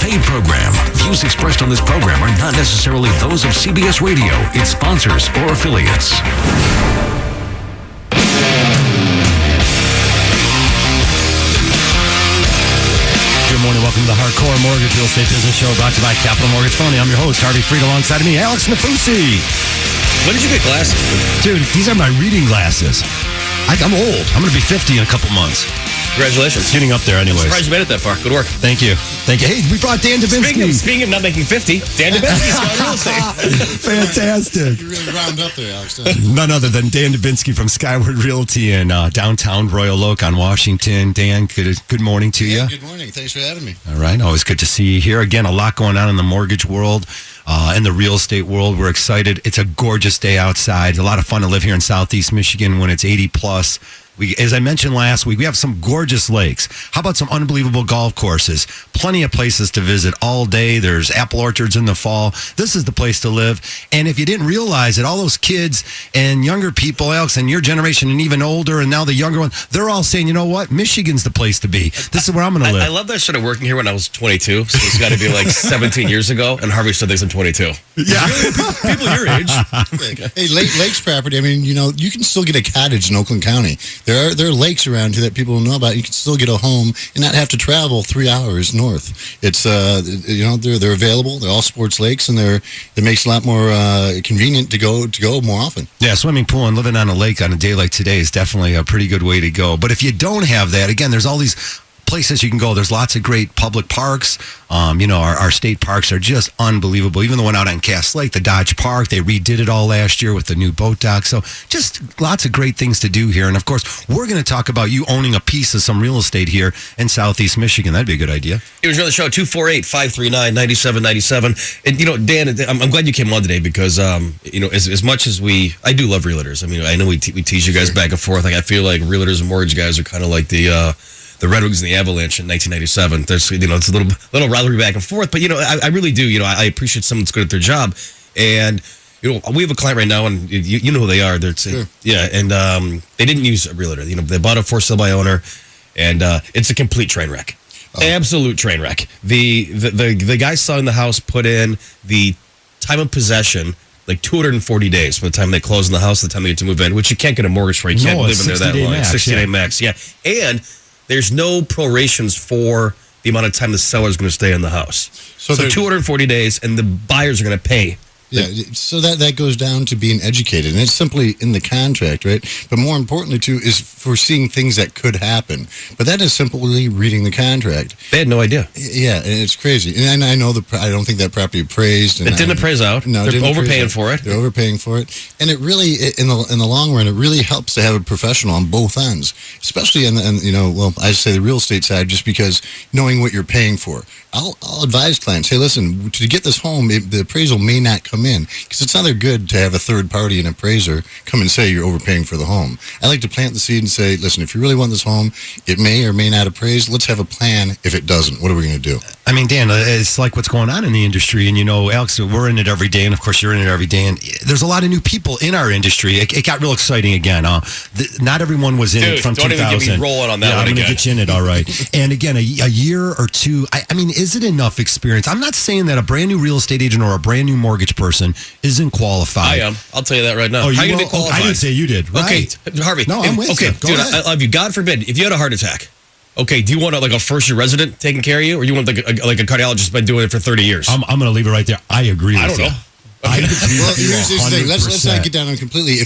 paid program. Views expressed on this program are not necessarily those of CBS Radio, its sponsors, or affiliates. Good morning. Welcome to the Hardcore Mortgage Real Estate Business Show, brought to you by Capital Mortgage Phony. I'm your host, Harvey Freed. Alongside of me, Alex Nafusi. When did you get glasses? Dude, these are my reading glasses. I'm old. I'm going to be 50 in a couple months. Congratulations. Getting up there anyways. I'm surprised you made it that far. Good work. Thank you. Hey, we brought Dan Dubinsky. Speaking of not making 50, Dan Dubinsky's got real estate. Fantastic. You really round up there, Alex. None other than Dan Dubinsky from Skyward Realty in downtown Royal Oak on Washington. Dan, good morning to you. Good morning. Thanks for having me. All right. Always good to see you here. Again, a lot going on in the mortgage world, in the real estate world. We're excited. It's a gorgeous day outside. A lot of fun to live here in Southeast Michigan when it's 80 plus. As I mentioned last week, we have some gorgeous lakes. How about some unbelievable golf courses? Plenty of places to visit all day. There's apple orchards in the fall. This is the place to live. And if you didn't realize it, all those kids and younger people, Alex, and your generation and even older, and now the younger one, they're all saying, you know what? Michigan's the place to be. This is where I'm going to live. I love that I started working here when I was 22, so it's got to be like 17 years ago, and Harvey still thinks I'm 22. Yeah. People your age. Hey, Lakes property, I mean, you can still get a cottage in Oakland County. There are lakes around here that people don't know about. You can still get a home and not have to travel 3 hours north. It's they're available. They're all sports lakes, and it makes it a lot more convenient to go more often. Yeah, swimming pool and living on a lake on a day like today is definitely a pretty good way to go. But if you don't have that, again, there's all these places you can go. There's lots of great public parks. Our state parks are just unbelievable. Even the one out on Cass Lake, the Dodge Park, they redid it all last year with the new boat dock. So just lots of great things to do here. And of course, we're going to talk about you owning a piece of some real estate here in Southeast Michigan. That'd be a good idea. It was on the show, 248-539-9797. And, Dan, I'm glad you came on today because, as much as I do love realtors. I mean, I know we tease you guys back and forth. Like, I feel like realtors and mortgage guys are kind of like the Red Wings and the Avalanche in 1997. There's, it's a little rivalry back and forth, but I really do. I appreciate someone that's good at their job, and we have a client right now, and you know who they are. Sure. Yeah, and they didn't use a realtor. They bought a for sale by owner, and it's a complete train wreck, absolute train wreck. The guy selling the house put in the time of possession like 240 days from the time they close on the house to the time they get to move in, which you can't get a mortgage for. You can't live in there that long. 60-day max, yeah, and there's no prorations for the amount of time the seller is going to stay in the house. So 240 days, and the buyers are going to pay. Yeah, so that goes down to being educated, and it's simply in the contract, right? But more importantly, too, is foreseeing things that could happen. But that is simply reading the contract. They had no idea. Yeah, and it's crazy. And I know I don't think that property appraised. And it didn't appraise out. No, they're overpaying for it. They're overpaying for it, and it really, in the long run, it really helps to have a professional on both ends, especially I say the real estate side, just because knowing what you're paying for. I'll advise clients, hey, listen, to get this home, the appraisal may not come in, because it's neither good to have a third party, an appraiser, come and say you're overpaying for the home. I like to plant the seed and say, listen, if you really want this home, it may or may not appraise. Let's have a plan. If it doesn't, what are we going to do? I mean, Dan, it's like what's going on in the industry. And, Alex, we're in it every day. And, of course, you're in it every day. And there's a lot of new people in our industry. It got real exciting again. Not everyone was in it from 2000. Don't even get me rolling on that one I'm again. going to get you in it, all right. And, again, a year or two, I mean, is it enough experience? I'm not saying that a brand new real estate agent or a brand new mortgage person isn't qualified. I am. I'll tell you that right now. Oh, How are you going to be qualified? I didn't say you did. Right. Okay, Harvey. No, I'm with you. Go dude, ahead. I love you. God forbid, if you had a heart attack, okay, do you want a first-year resident taking care of you, or you want like a cardiologist who's been doing it for 30 years? I'm going to leave it right there. I agree with you. I don't know. Okay. Well, here's the thing. Let's not get down on completely.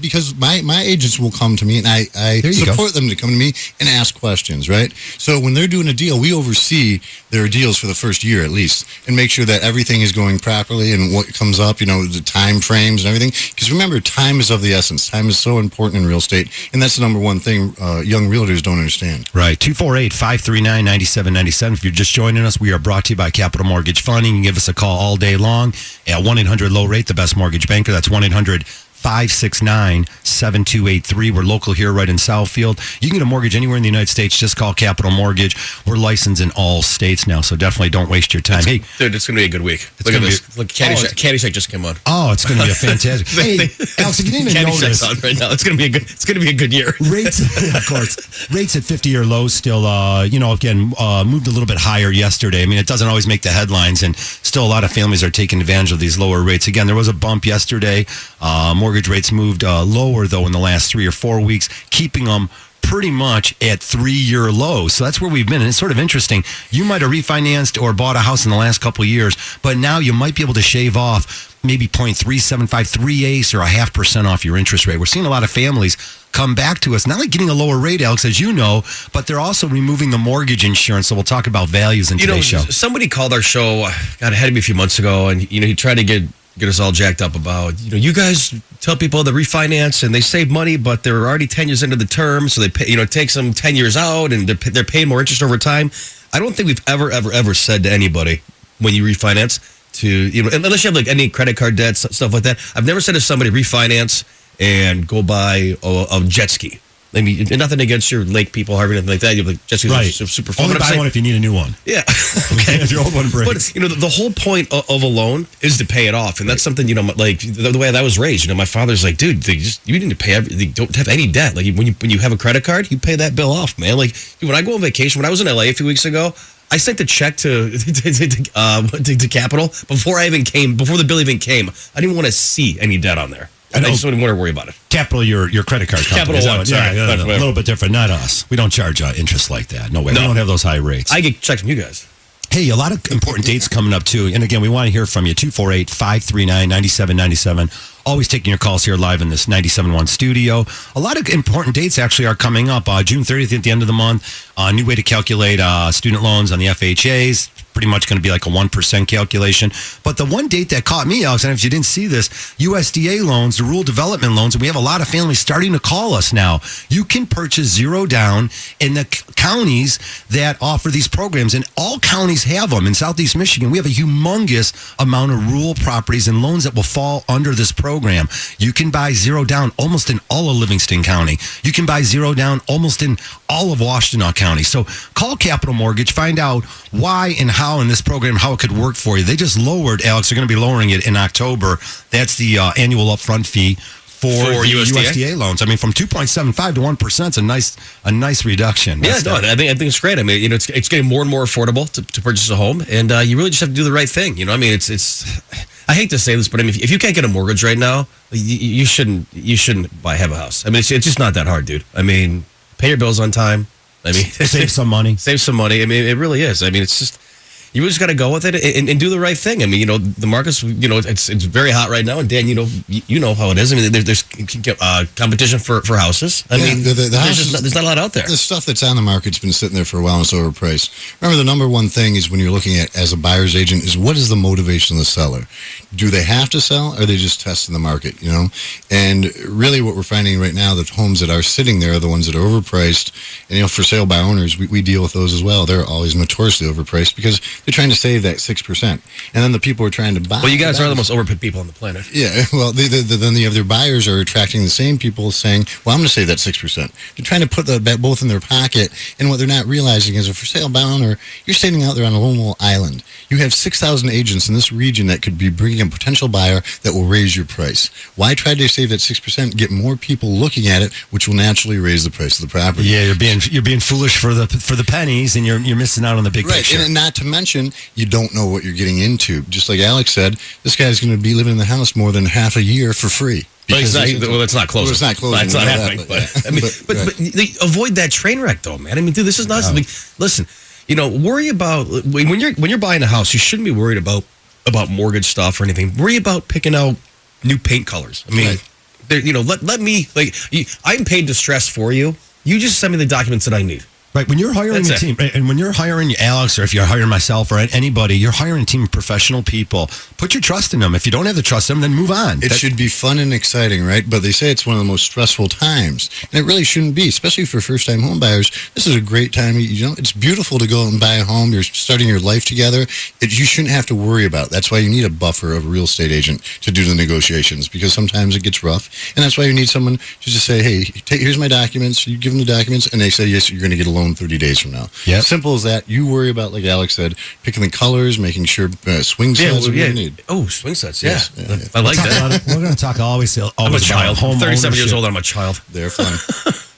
Because my agents will come to me, and I support them to come to me and ask questions, right? So when they're doing a deal, we oversee their deals for the first year at least, and make sure that everything is going properly and what comes up, the time frames and everything. Because remember, time is of the essence. Time is so important in real estate, and that's the number one thing young realtors don't understand. Right. 248-539-9797. If you're just joining us, we are brought to you by Capital Mortgage Funding. You can give us a call all day long at 1-800-LOW-RATE, the best mortgage banker. That's 1-800 569-7283. We're local here right in Southfield. You can get a mortgage anywhere in the United States. Just call Capital Mortgage. We're licensed in all states now, so definitely don't waste your time. Hey, Dude, it's going to be a good week. Look at this. Look, Caddyshack just came on. oh, it's going to be a fantastic. Hey, Alex, if you didn't even Caddyshack's notice, on right now. It's going to be a good year. rates, of course, rates at 50-year lows still, again, moved a little bit higher yesterday. I mean, it doesn't always make the headlines, and still a lot of families are taking advantage of these lower rates. Again, there was a bump yesterday. Mortgage rates moved lower, though, in the last 3 or 4 weeks, keeping them pretty much at 3-year lows. So that's where we've been. And it's sort of interesting. You might have refinanced or bought a house in the last couple of years, but now you might be able to shave off maybe 0.375, 3/8 or 0.5% off your interest rate. We're seeing a lot of families come back to us, not like getting a lower rate, Alex, as you know, but they're also removing the mortgage insurance. So we'll talk about values in today's show. Somebody called our show, got ahead of me a few months ago, and he tried to get us all jacked up about, you guys tell people to refinance and they save money, but they're already 10 years into the term, so they pay, it takes them 10 years out and they're paying more interest over time. I don't think we've ever said to anybody when you refinance to, unless you have like any credit card debts, stuff like that. I've never said to somebody refinance and go buy a jet ski. I mean, nothing against your lake people, Harvey, nothing like that. You have like jet skis Right. are super fun. Only buy one if you need a new one. Yeah. Okay. If your old one breaks. But the whole point of a loan is to pay it off, and that's something like the way that I was raised. You know, my father's like, dude, you need to pay. They don't have any debt. Like when you have a credit card, you pay that bill off, man. Like when I go on vacation, when I was in LA a few weeks ago, I sent the check to Capital before the bill even came. I didn't want to see any debt on there. I just didn't want to worry about it. Capital, your credit card company. Capital One, sorry. Yeah, a little bit different. Not us. We don't charge interest like that. No way. No. We don't have those high rates. I get checks from you guys. Hey, a lot of important dates coming up, too. And again, we want to hear from you. 248-539-9797. Always taking your calls here live in this 97.1 studio. A lot of important dates actually are coming up. June 30th at the end of the month. A new way to calculate student loans on the FHAs. Pretty much going to be like a 1% calculation. But the one date that caught me, Alex, and if you didn't see this, USDA loans, the rural development loans, and we have a lot of families starting to call us now. You can purchase zero down in the counties that offer these programs, and all counties have them. In Southeast Michigan, we have a humongous amount of rural properties and loans that will fall under this program. You can buy zero down almost in all of Livingston County. You can buy zero down almost in all of Washtenaw County. So call Capital Mortgage, find out why and how in this program, how it could work for you. They just lowered, Alex, they're going to be lowering it in October. That's the annual upfront fee for USDA loans. I mean, from 2.75 to 1%, it's a nice reduction. Yeah, no, I think it's great. I mean, it's getting more and more affordable to purchase a home, and you really just have to do the right thing. I mean, it's. I hate to say this, but I mean, if you can't get a mortgage right now, you shouldn't have a house. I mean, it's just not that hard, dude. I mean, pay your bills on time. I mean, save some money. Save some money. I mean, it really is. I mean, it's just. You just got to go with it and do the right thing. I mean, the market's, it's very hot right now. And Dan, you know how it is. I mean, there's competition for houses. I mean, there's not a lot out there. The stuff that's on the market's been sitting there for a while and it's overpriced. Remember, the number one thing is when you're looking at as a buyer's agent is what is the motivation of the seller? Do they have to sell, or are they just testing the market? And really, what we're finding right now, the homes that are sitting there are the ones that are overpriced. And for sale by owners, we deal with those as well. They're always notoriously overpriced because they're trying to save that 6%, and then the people are trying to buy. Well, you guys are the most overpaid people on the planet. Yeah. Well, then the other buyers are attracting the same people, saying, "Well, I'm going to save that 6%." They're trying to put that both in their pocket, and what they're not realizing is, a for sale by owner, you're standing out there on a lone little island. You have 6,000 agents in this region that could be bringing a potential buyer that will raise your price. Why try to save that 6%? Get more people looking at it, which will naturally raise the price of the property. Yeah, you're being foolish for the pennies, and you're missing out on the big picture. And not to mention, you don't know what you're getting into. Just like Alex said, this guy's going to be living in the house more than half a year for free. It's not closing. Well, it's not closing. It's not happening. But avoid that train wreck, though, man. I mean, dude, this is not something. Listen, worry about when you're buying a house. You shouldn't be worried about mortgage stuff or anything. Worry about picking out new paint colors. I mean, let me I'm paid to stress for you. You just send me the documents that I need. Right, when you're hiring That's a it. team, and when you're hiring Alex, or if you're hiring myself or anybody, you're hiring a team of professional people. Put your trust in them. If you don't have the trust in them, then move on. It should be fun and exciting, right? But they say it's one of the most stressful times, and it really shouldn't be, especially for first-time home buyers. This is a great time. It's beautiful to go out and buy a home. You're starting your life together. You shouldn't have to worry about it. That's why you need a buffer of a real estate agent to do the negotiations, because sometimes it gets rough, and that's why you need someone to just say, "Hey, here's my documents." You give them the documents, and they say, "Yes, you're going to get a loan 30 days from now." Yep. Simple as that. You worry about, like Alex said, picking the colors, making sure swing sets are what you need. Oh, swing sets. Yeah, Yes, yeah. I like that. We're going to talk always I'm a about child. home I'm 37 years ownership. old. I'm a child. They're fun.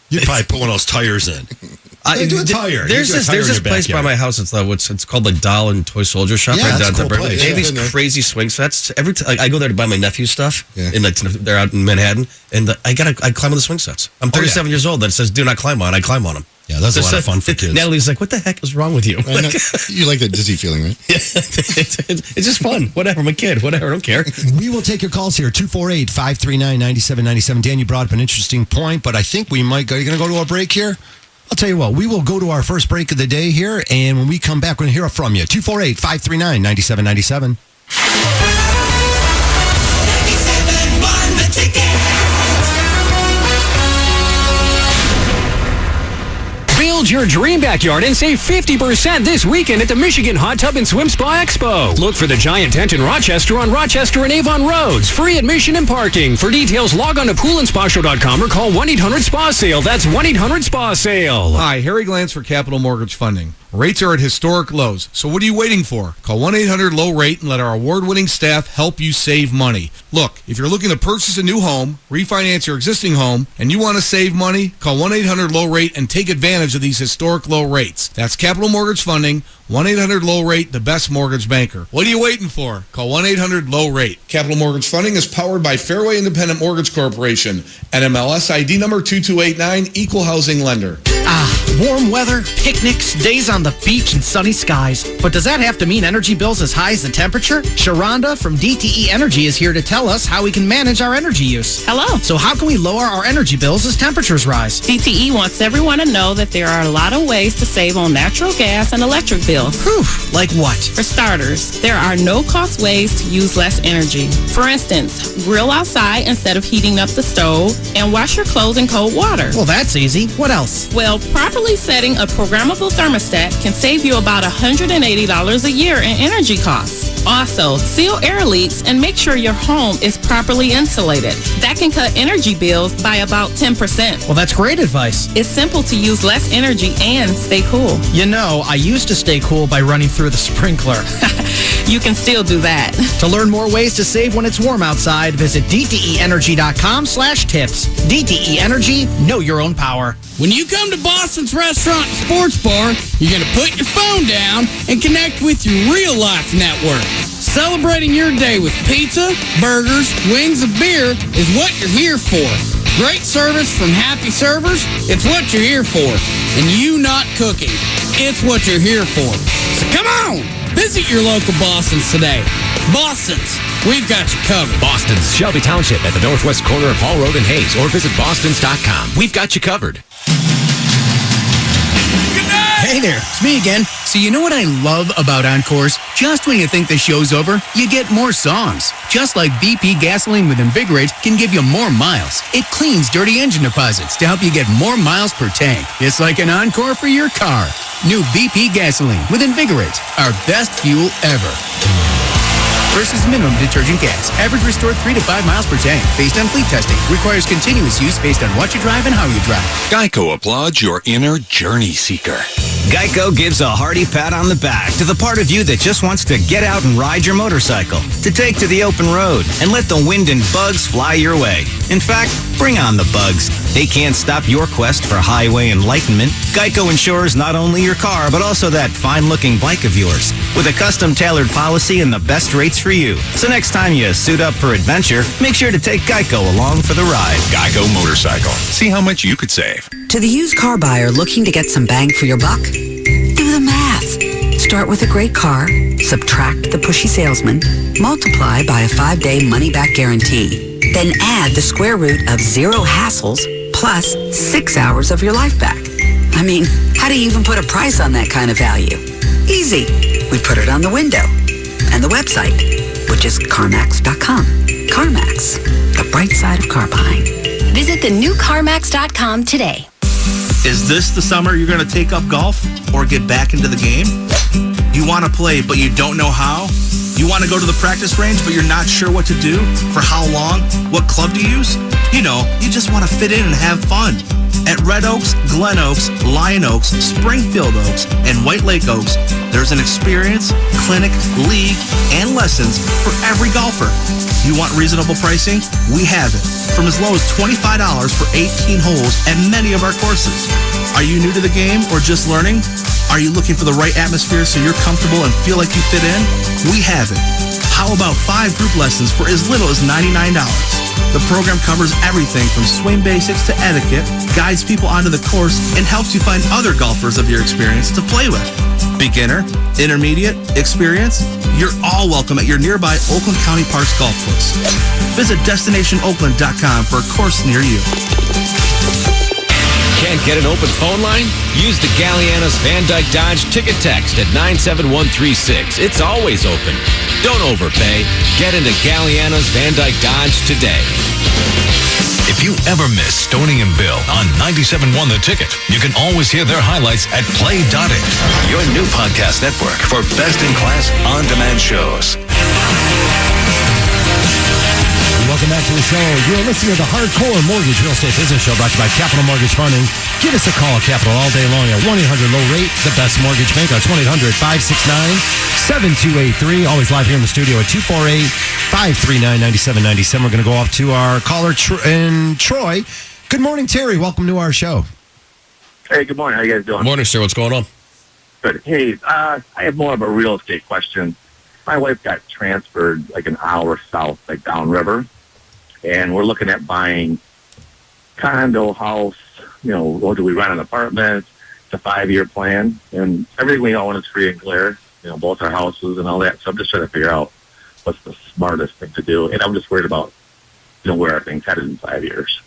You'd probably put one of those tires in. Do a tire. There's You do a this tire in your place by backyard. my house. It's called like Doll and Toy Soldier Shop. Yeah, right that's a downtown cool Berkeley. place. They have Yeah, these I know. crazy swing sets. Every time I go there to buy my nephew's stuff, Yeah. and they're out in Manhattan, and I climb on the swing sets. I'm 37 years old, and it says do not climb on. I climb on them. Yeah, that's a lot of fun for kids. Natalie's like, "What the heck is wrong with you?" I know. You like that dizzy feeling, right? It's just fun. Whatever. I'm a kid. Whatever. I don't care. We will take your calls here, 248-539-9797. Dan, you brought up an interesting point, but I think we might go. You're going to go to a break here? I'll tell you what, we will go to our first break of the day here, and when we come back, we're going to hear it from you. 248-539-9797. Build your dream backyard and save 50% this weekend at the Michigan Hot Tub and Swim Spa Expo. Look for the giant tent in Rochester on Rochester and Avon Roads. Free admission and parking. For details, log on to poolandspashow.com or call 1-800-SPA-SALE. That's 1-800-SPA-SALE. Hi, Harry Glantz for Capital Mortgage Funding. Rates are at historic lows, so what are you waiting for? Call 1-800-LOW-RATE and let our award-winning staff help you save money. Look, if you're looking to purchase a new home, refinance your existing home, and you want to save money, call 1-800-LOW-RATE and take advantage of these historic low rates. That's Capital Mortgage Funding, 1-800-LOW-RATE, the best mortgage banker. What are you waiting for? Call 1-800-LOW-RATE. Capital Mortgage Funding is powered by Fairway Independent Mortgage Corporation, NMLS ID number 2289, Equal Housing Lender. Warm weather, picnics, days on the beach, and sunny skies. But does that have to mean energy bills as high as the temperature? Sharonda from DTE Energy is here to tell us how we can manage our energy use. Hello. So how can we lower our energy bills as temperatures rise? DTE wants everyone to know that there are a lot of ways to save on natural gas and electric bills. Whew, like what? For starters, there are no-cost ways to use less energy. For instance, grill outside instead of heating up the stove, and wash your clothes in cold water. Well, that's easy. What else? Well, properly setting a programmable thermostat can save you about $180 a year in energy costs. Also, seal air leaks and make sure your home is properly insulated. That can cut energy bills by about 10%. Well, that's great advice. It's simple to use less energy and stay cool. You know, I used to stay cool by running through the sprinkler. You can still do that. To learn more ways to save when it's warm outside, visit DTEEnergy.com/tips. DTE Energy, know your own power. When you come to Boston's Restaurant and Sports Bar, you're going to put your phone down and connect with your real-life network. Celebrating your day with pizza, burgers, wings, and beer is what you're here for. Great service from happy servers, it's what you're here for. And you not cooking, it's what you're here for. So come on, visit your local Boston's today. Boston's, we've got you covered. Boston's, Shelby Township at the northwest corner of Hall Road and Hayes, or visit bostons.com. We've got you covered. Hey there, it's me again. So you know what I love about Encores? Just when you think the show's over, you get more songs. Just like BP Gasoline with Invigorate can give you more miles. It cleans dirty engine deposits to help you get more miles per tank. It's like an encore for your car. New BP Gasoline with Invigorate, our best fuel ever. Versus minimum detergent gas. Average restored 3 to 5 miles per tank. Based on fleet testing. Requires continuous use based on what you drive and how you drive. Geico applauds your inner journey seeker. Geico gives a hearty pat on the back to the part of you that just wants to get out and ride your motorcycle, to take to the open road, and let the wind and bugs fly your way. In fact, bring on the bugs. They can't stop your quest for highway enlightenment. Geico insures not only your car, but also that fine-looking bike of yours, with a custom-tailored policy and the best rates for you. So next time you suit up for adventure, make sure to take Geico along for the ride. Geico Motorcycle. See how much you could save. To the used car buyer looking to get some bang for your buck, do the math. Start with a great car, subtract the pushy salesman, multiply by a 5-day money-back guarantee. Then add the square root of 0 hassles plus 6 hours of your life back. I mean, how do you even put a price on that kind of value? Easy. We put it on the window and the website, which is CarMax.com. CarMax, the bright side of car buying. Visit thenewcarmax.com today. Is this the summer you're going to take up golf or get back into the game? You want to play, but you don't know how? You want to go to the practice range, but you're not sure what to do? For how long? What club to use? You know, you just want to fit in and have fun. At Red Oaks, Glen Oaks, Lion Oaks, Springfield Oaks, and White Lake Oaks, there's an experience, clinic, league, and lessons for every golfer. You want reasonable pricing? We have it. From as low as $25 for 18 holes at many of our courses. Are you new to the game or just learning? Are you looking for the right atmosphere so you're comfortable and feel like you fit in? We have it. How about 5 group lessons for as little as $99? The program covers everything from swing basics to etiquette, guides people onto the course, and helps you find other golfers of your experience to play with. Beginner, intermediate, experience, you're all welcome at your nearby Oakland County Parks Golf Course. Visit DestinationOakland.com for a course near you. Can't get an open phone line? Use the Galliana's Van Dyke Dodge ticket text at 97136. It's always open. Don't overpay. Get into Galliana's Van Dyke Dodge today. If you ever miss Stoney and Bill on 97.1 The Ticket, you can always hear their highlights at Play.it, your new podcast network for best-in-class, on-demand shows. Welcome back to the show. You're listening to the Hardcore Mortgage Real Estate Business Show brought to you by Capital Mortgage Funding. Give us a call at Capital all day long at 1-800-LOW-RATE, the best mortgage bank. That's 1-800-569-7283. Always live here in the studio at 248-539-9797. We're going to go off to our caller in Troy. Good morning, Terry. Welcome to our show. Hey, good morning. How you guys doing? Morning, sir. What's going on? Good. Hey, I have more of a real estate question. My wife got transferred like an hour south, like downriver, and we're looking at buying condo, house, or do we rent an apartment? It's a 5-year plan, and everything we own is free and clear, both our houses and all that. So I'm just trying to figure out what's the smartest thing to do, and I'm just worried about, where are things headed in 5 years.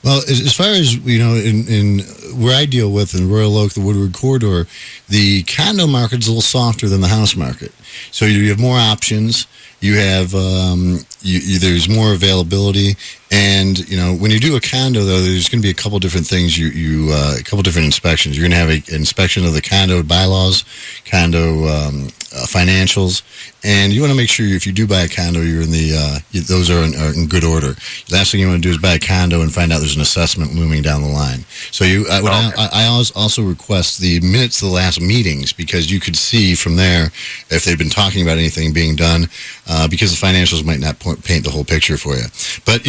Well, as far as, in where I deal with in Royal Oak, the Woodward Corridor, the condo market's a little softer than the house market. So you have more options. You have, there's more availability. And, when you do a condo, though, there's going to be a couple different things, a couple different inspections. You're going to have an inspection of the condo bylaws, condo financials, and you want to make sure if you do buy a condo, you're in those are in good order. Last thing you want to do is buy a condo and find out there's an assessment looming down the line. So I also request the minutes of the last meetings, because you could see from there if they've been talking about anything being done, because the financials might not paint the whole picture for you. But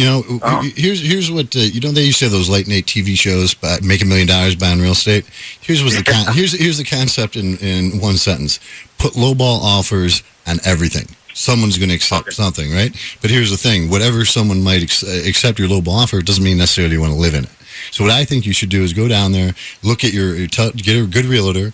here's what they used to have those late night TV shows, make $1 million buying real estate. Here's the concept in one sentence: put lowball offers on everything. Someone's going to accept something, right? But here's the thing: whatever someone might accept your lowball offer, it doesn't mean necessarily you want to live in it. So what I think you should do is go down there, look at get a good realtor,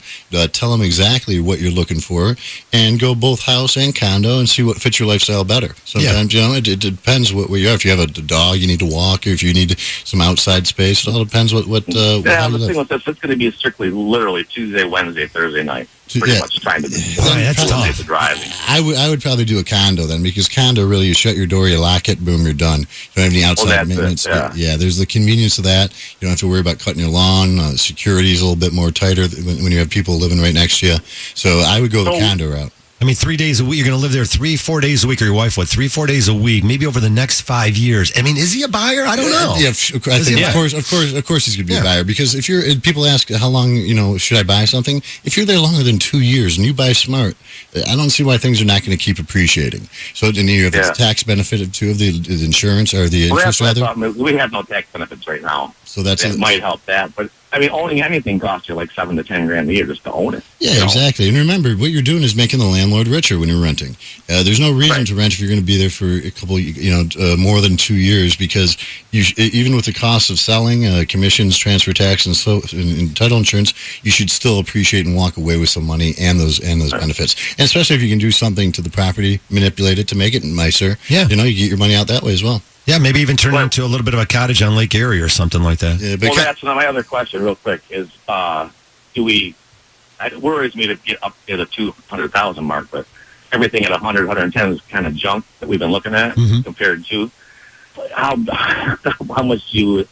tell them exactly what you're looking for, and go both house and condo and see what fits your lifestyle better. Sometimes, it depends what you are. If you have a dog you need to walk, or if you need some outside space, it all depends what the thing with this, it's going to be strictly literally Tuesday, Wednesday, Thursday night. Pretty much trying to that's tough. The driving. I would probably do a condo then, because condo really, you shut your door, you lock it, boom, you're done. You don't have any outside maintenance. There's the convenience of that. You don't have to worry about cutting your lawn. Security is a little bit more tighter when you have people living right next to you. So I would go the condo route. 3 days a week. You're going to live there 3-4 days a week, or your wife, 3-4 days a week, maybe over the next 5 years. Is he a buyer? I don't know. Yeah, I think of course he's going to be a buyer, because if people ask how long, should I buy something? If you're there longer than 2 years and you buy smart, I don't see why things are not going to keep appreciating. So then you have the tax benefit of the insurance or the interest rather. We have no tax benefits right now. So that might help that, but owning anything costs you like $7,000 to $10,000 a year just to own it. Yeah, exactly. And remember, what you're doing is making the landlord richer when you're renting. There's no reason to rent if you're going to be there for a couple, more than 2 years, because even with the cost of selling, commissions, transfer tax, and title insurance, you should still appreciate and walk away with some money and those benefits. And especially if you can do something to the property, manipulate it to make it nicer. Yeah, you get your money out that way as well. Yeah, maybe even turn it into a little bit of a cottage on Lake Erie or something like that. Yeah, Well, that's my other question, real quick. Is it worries me to get up to the 200,000 mark, but everything at 100, 110 is kind of junk that we've been looking at compared to how much you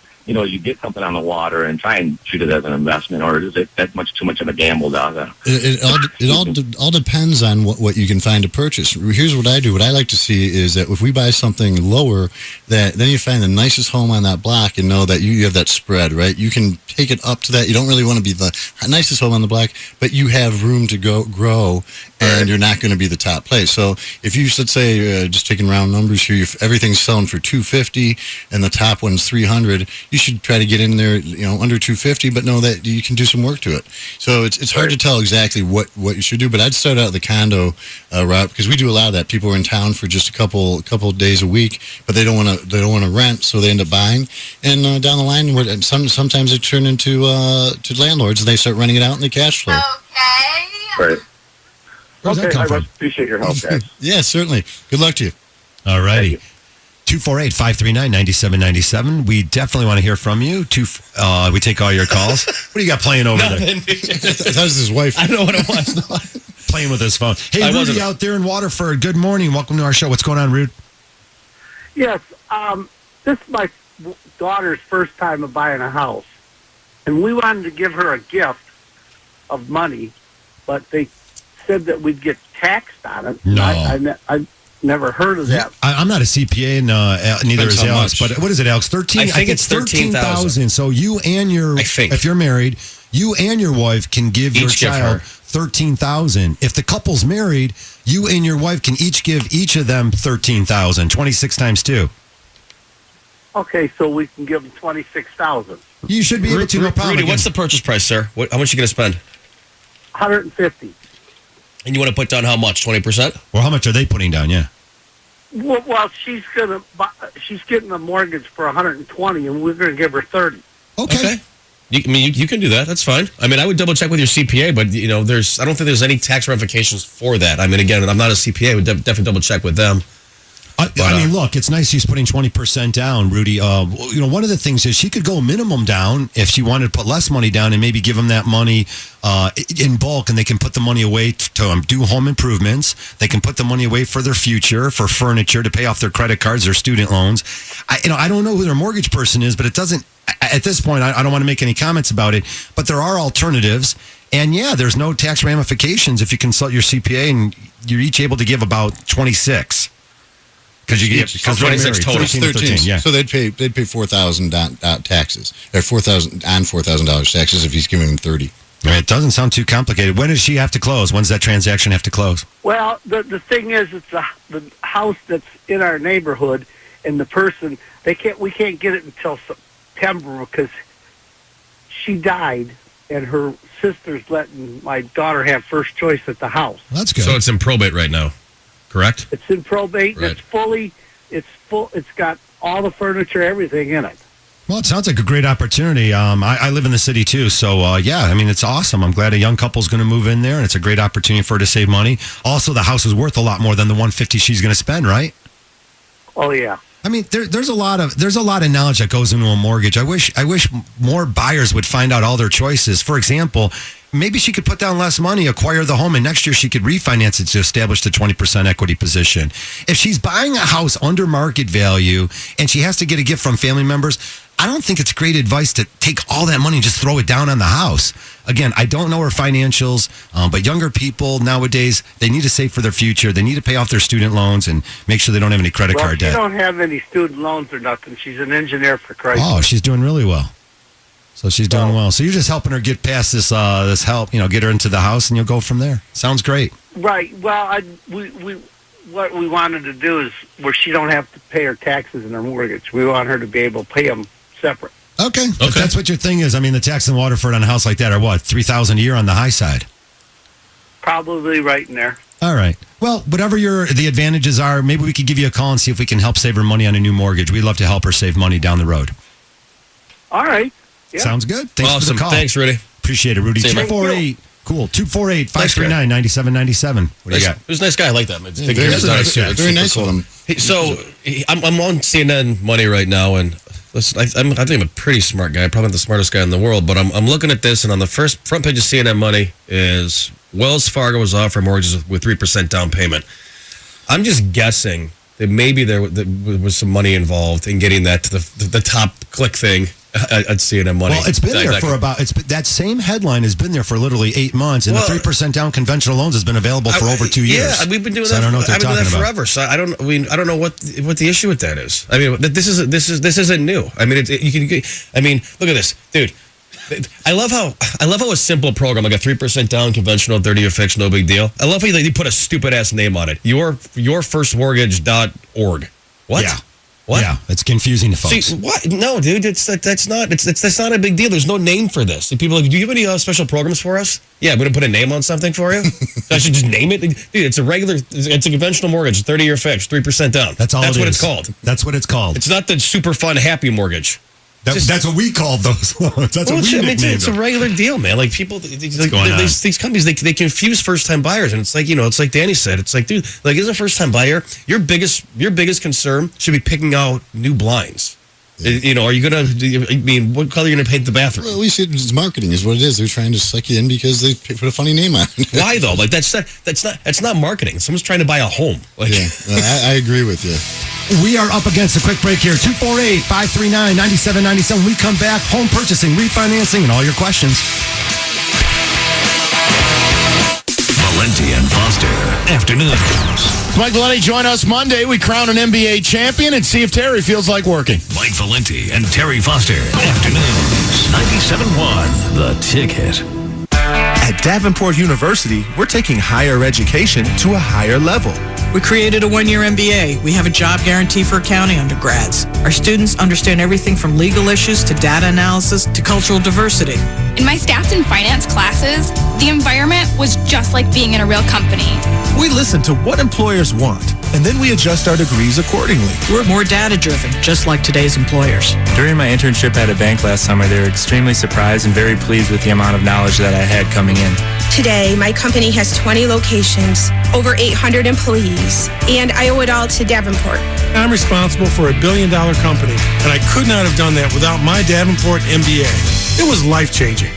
get something on the water and try and treat it as an investment, or is it that much too much of a gamble down there? It all depends on what you can find to purchase. Here's what I do. What I like to see is that if we buy something lower, that then you find the nicest home on that block and know that you have that spread, right? You can take it up to that. You don't really want to be the nicest home on the block, but you have room to grow, and you're not going to be the top place. So if you should say, just taking round numbers here, if everything's selling for $250 and the top one's $300, you should try to get in there, under $250, but know that you can do some work to it. So it's hard to tell exactly what you should do, but I'd start out the condo route, because we do a lot of that. People are in town for just a couple days a week, but they don't want to rent, so they end up buying. And down the line, sometimes they turn into to landlords, and they start renting it out in the cash flow. Right. Where's that come from? Appreciate your help, guys. Yeah, certainly. Good luck to you. All righty. 248-539-9797. We definitely want to hear from you. We take all your calls. What do you got playing over there? That was his wife. I don't know what it was. Playing with his phone. Hey, Rudy out there in Waterford. Good morning. Welcome to our show. What's going on, Rude? Yes. This is my daughter's first time of buying a house. And we wanted to give her a gift of money, but they said that we'd get taxed on it. No. I never heard of that. I'm not a CPA, and neither is Alex. But what is it, Alex? 13? I think it's 13,000. So you and if you're married, you and your wife can give your child 13,000. If the couple's married, you and your wife can each give each of them 13,000. 26 times 2. Okay, so we can give them 26,000. You should be able to. No problem. Rudy, what's the purchase price, sir? How much are you going to spend? $150. And you want to put down how much? 20%? Well, how much are they putting down? Yeah. Well, she's getting a mortgage for $120, and we're going to give her $30. Okay. You can do that. That's fine. I mean, I would double check with your CPA, but I don't think there's any tax ramifications for that. I mean, again, I'm not a CPA. I would definitely double check with them. I mean, look, it's nice she's putting 20% down, Rudy. One of the things is she could go minimum down if she wanted to put less money down and maybe give them that money in bulk, and they can put the money away to do home improvements. They can put the money away for their future, for furniture, to pay off their credit cards, their student loans. I don't know who their mortgage person is, but it doesn't. At this point, I don't want to make any comments about it, but there are alternatives. And yeah, there's no tax ramifications if you consult your CPA, and you're each able to give about 26. Because 26 total. 13. Yeah. So they'd pay $4,000 taxes, or $4,000 taxes if he's giving them 30. It doesn't sound too complicated. When does she have to close? When does that transaction have to close? Well, the thing is, it's the house that's in our neighborhood, and the person we can't get it until September because she died, and her sister's letting my daughter have first choice at the house. That's good. So it's in probate right now. Correct? It's in probate. Right. It's got all the furniture, everything in it. Well, it sounds like a great opportunity. I live in the city too, so yeah, I mean, it's awesome. I'm glad a young couple's going to move in there, and it's a great opportunity for her to save money. Also, the house is worth a lot more than the $150 she's going to spend, right? Oh yeah. I mean, there's a lot of knowledge that goes into a mortgage. I wish more buyers would find out all their choices. For example, maybe she could put down less money, acquire the home, and next year she could refinance it to establish the 20% equity position. If she's buying a house under market value and she has to get a gift from family members, I don't think it's great advice to take all that money and just throw it down on the house. Again, I don't know her financials, but younger people nowadays, they need to save for their future. They need to pay off their student loans and make sure they don't have any credit card debt. She don't have any student loans or nothing. She's an engineer for Chrysler. Oh, she's doing really well. So she's doing well. So you're just helping her get past this help, get her into the house, and you'll go from there. Sounds great. Right. Well, what we wanted to do is where she don't have to pay her taxes and her mortgage. We want her to be able to pay them separate. Okay. If that's what your thing is. I mean, the tax in Waterford on a house like that are what, $3,000 a year on the high side? Probably right in there. All right. Well, whatever the advantages are, maybe we could give you a call and see if we can help save her money on a new mortgage. We'd love to help her save money down the road. All right. Yeah. Sounds good. Thanks awesome. for the call. Thanks, Rudy. Appreciate it, Rudy. 248 Cool. 248-539-9797. What do you got? Who's a nice guy. I like that. Very nice of him. So I'm on CNN Money right now, and listen, I think I'm a pretty smart guy. Probably not the smartest guy in the world, but I'm looking at this, and on the front page of CNN Money is Wells Fargo was offering mortgages with 3% down payment. I'm just guessing that maybe there was some money involved in getting that to the top click thing at CNN Money. Well, it's been there for that same headline has been there for literally 8 months, and the 3% down conventional loans has been available for over 2 years. Yeah, we've been doing so that. I don't know what they're talking about forever. So I don't know what the issue with that is. I mean, this isn't new. I mean, look at this, dude. I love how a simple program like a 3% down conventional 30-year fixed, no big deal. I love how you put a stupid ass name on it. Yourfirstmortgage.org. What? Yeah. What? Yeah, it's confusing to folks. See, what? No, dude, that's not a big deal. There's no name for this. People are like, do you have any special programs for us? Yeah, we're gonna put a name on something for you. I should just name it, dude. It's a conventional mortgage, 30-year fixed, 3% down. That's all. That's what it's called. That's what it's called. It's not the super fun happy mortgage. That's what we called those loans. That's what we nicknamed it's a them. regular deal, man. Like people, these companies, they confuse first-time buyers, and it's like it's like Danny said. It's like, dude, like as a first-time buyer, your biggest concern should be picking out new blinds. Yeah. Are you gonna? What color are you gonna paint the bathroom? Well, we see it's marketing is what it is. They're trying to suck you in because they put a funny name on it. Why though? Like that's not marketing. Someone's trying to buy a home. Like, yeah, I agree with you. We are up against a quick break here. 248-539-9797. We come back. Home purchasing, refinancing, and all your questions. Valenti and Foster, afternoons. Mike Valenti, join us Monday. We crown an NBA champion and see if Terry feels like working. Mike Valenti and Terry Foster, afternoons. 97.1, The Ticket. At Davenport University, we're taking higher education to a higher level. We created a one-year MBA. We have a job guarantee for accounting undergrads. Our students understand everything from legal issues to data analysis to cultural diversity. In my stats and finance classes, the environment was just like being in a real company. We listen to what employers want, and then we adjust our degrees accordingly. We're more data-driven, just like today's employers. During my internship at a bank last summer, they were extremely surprised and very pleased with the amount of knowledge that I had coming in. Today, my company has 20 locations, over 800 employees, and I owe it all to Davenport. I'm responsible for $1 billion company, and I could not have done that without my Davenport MBA. It was life-changing.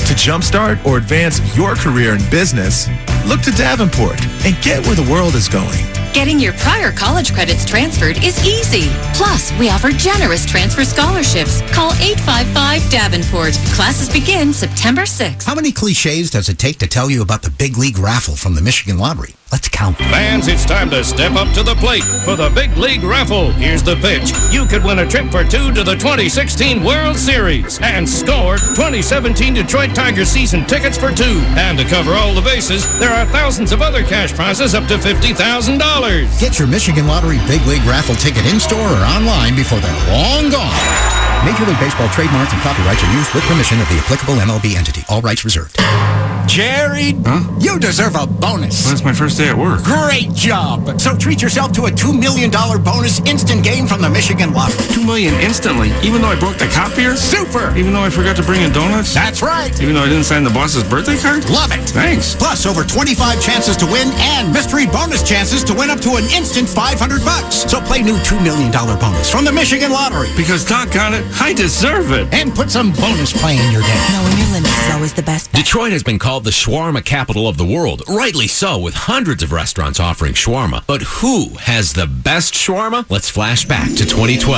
To jumpstart or advance your career in business, look to Davenport and get where the world is going. Getting your prior college credits transferred is easy. Plus, we offer generous transfer scholarships. Call 855-DAVENPORT. Classes begin September 6th. How many cliches does it take to tell you about the Big League Raffle from the Michigan Lottery? Let's count. Fans, it's time to step up to the plate for the Big League Raffle. Here's the pitch. You could win a trip for two to the 2016 World Series and score 2017 Detroit Tigers season tickets for two. And to cover all the bases, there are thousands of other cash prizes up to $50,000. Get your Michigan Lottery Big League Raffle ticket in-store or online before they're long gone. Major League Baseball trademarks and copyrights are used with permission of the applicable MLB entity. All rights reserved. Jerry, you deserve a bonus. Well, it's my first day at work. Great job. So treat yourself to a $2 million bonus instant game from the Michigan Lottery. $2 million instantly, even though I broke the copier? Super. Even though I forgot to bring in donuts? That's right. Even though I didn't sign the boss's birthday card? Love it. Thanks. Plus, over 25 chances to win and mystery bonus chances to win up to an instant $500. So play new $2 million bonus from the Michigan Lottery. Because doggone it, I deserve it. And put some bonus play in your game. Knowing your limits is always the best bet. Detroit has been called the shawarma capital of the world, rightly so, with hundreds of restaurants offering shawarma. But who has the best shawarma? Let's flash back to 2012.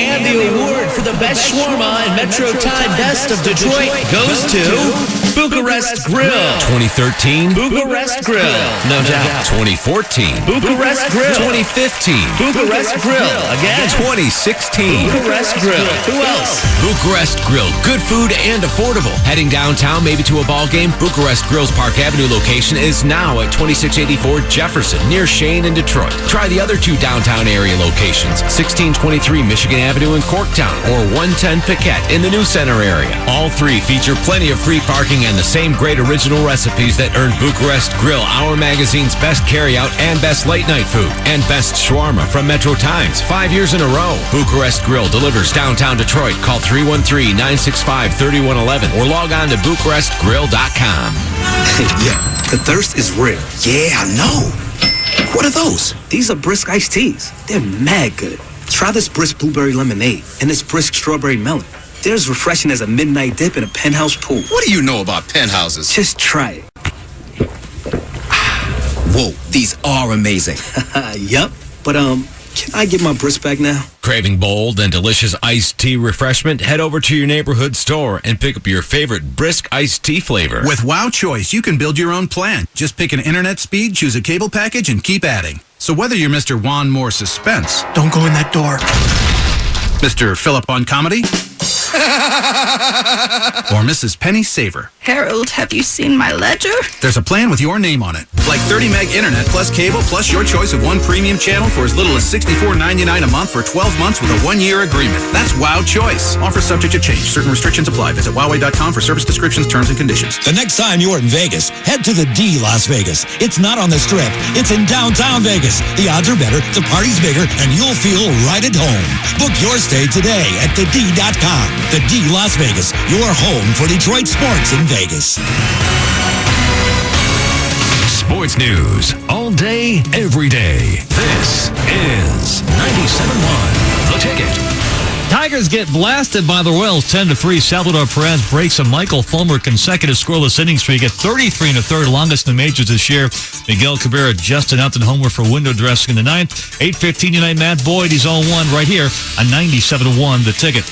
And the award for the best shawarma and Metro Time Best of Detroit goes to Bucharest Grill. 2013, Bucharest Grill. No doubt. 2014, Bucharest Grill. 2015, Bucharest Grill. Again. 2016, Bucharest Grill. Who else? Bucharest Grill. Good food and affordable. Heading downtown, maybe to a ball game? Bucharest Grill's Park Avenue location is now at 2684 Jefferson, near Shane and Detroit. Try the other two downtown area locations, 1623 Michigan Avenue in Corktown or 110 Piquette in the New Center area. All three feature plenty of free parking and the same great original recipes that earned Bucharest Grill our magazine's best carryout and best late night food and best shawarma from Metro Times 5 years in a row. Bucharest Grill delivers downtown Detroit. Call 313-965-3111 or log on to bucharestgrill.com. Yeah, the thirst is real. Yeah, I know. What are those? These are Brisk iced teas. They're mad good. Try this Brisk blueberry lemonade and this Brisk strawberry melon. They're as refreshing as a midnight dip in a penthouse pool. What do you know about penthouses? Just try it. Whoa, these are amazing. Yup, but can I get my Brisk back now? Craving bold and delicious iced tea refreshment? Head over to your neighborhood store and pick up your favorite Brisk iced tea flavor. With Wow Choice, you can build your own plan. Just pick an internet speed, choose a cable package, and keep adding. So whether you're Mr. Juan Moore Suspense... Don't go in that door. Mr. Philip on Comedy... or Mrs. Penny Saver. Harold, have you seen my ledger? There's a plan with your name on it. Like 30 meg internet plus cable plus your choice of one premium channel for as little as $64.99 a month for 12 months with a 1-year agreement. That's Wow Choice. Offer subject to change. Certain restrictions apply. Visit Huawei.com for service descriptions, terms, and conditions. The next time you're in Vegas, head to the D Las Vegas. It's not on the Strip. It's in downtown Vegas. The odds are better, the party's bigger, and you'll feel right at home. Book your stay today at thed.com. The D Las Vegas, your home for Detroit sports in Vegas. Sports news all day, every day. This is 97.1 The Ticket. Tigers get blasted by the Royals 10-3. Salvador Perez breaks a Michael Fulmer consecutive scoreless inning streak at 33 1/3, longest in the majors this year. Miguel Cabrera just announced a homer for window dressing in the ninth. 8:15 tonight, Matt Boyd, he's 0-1 right here on 97.1 The Ticket.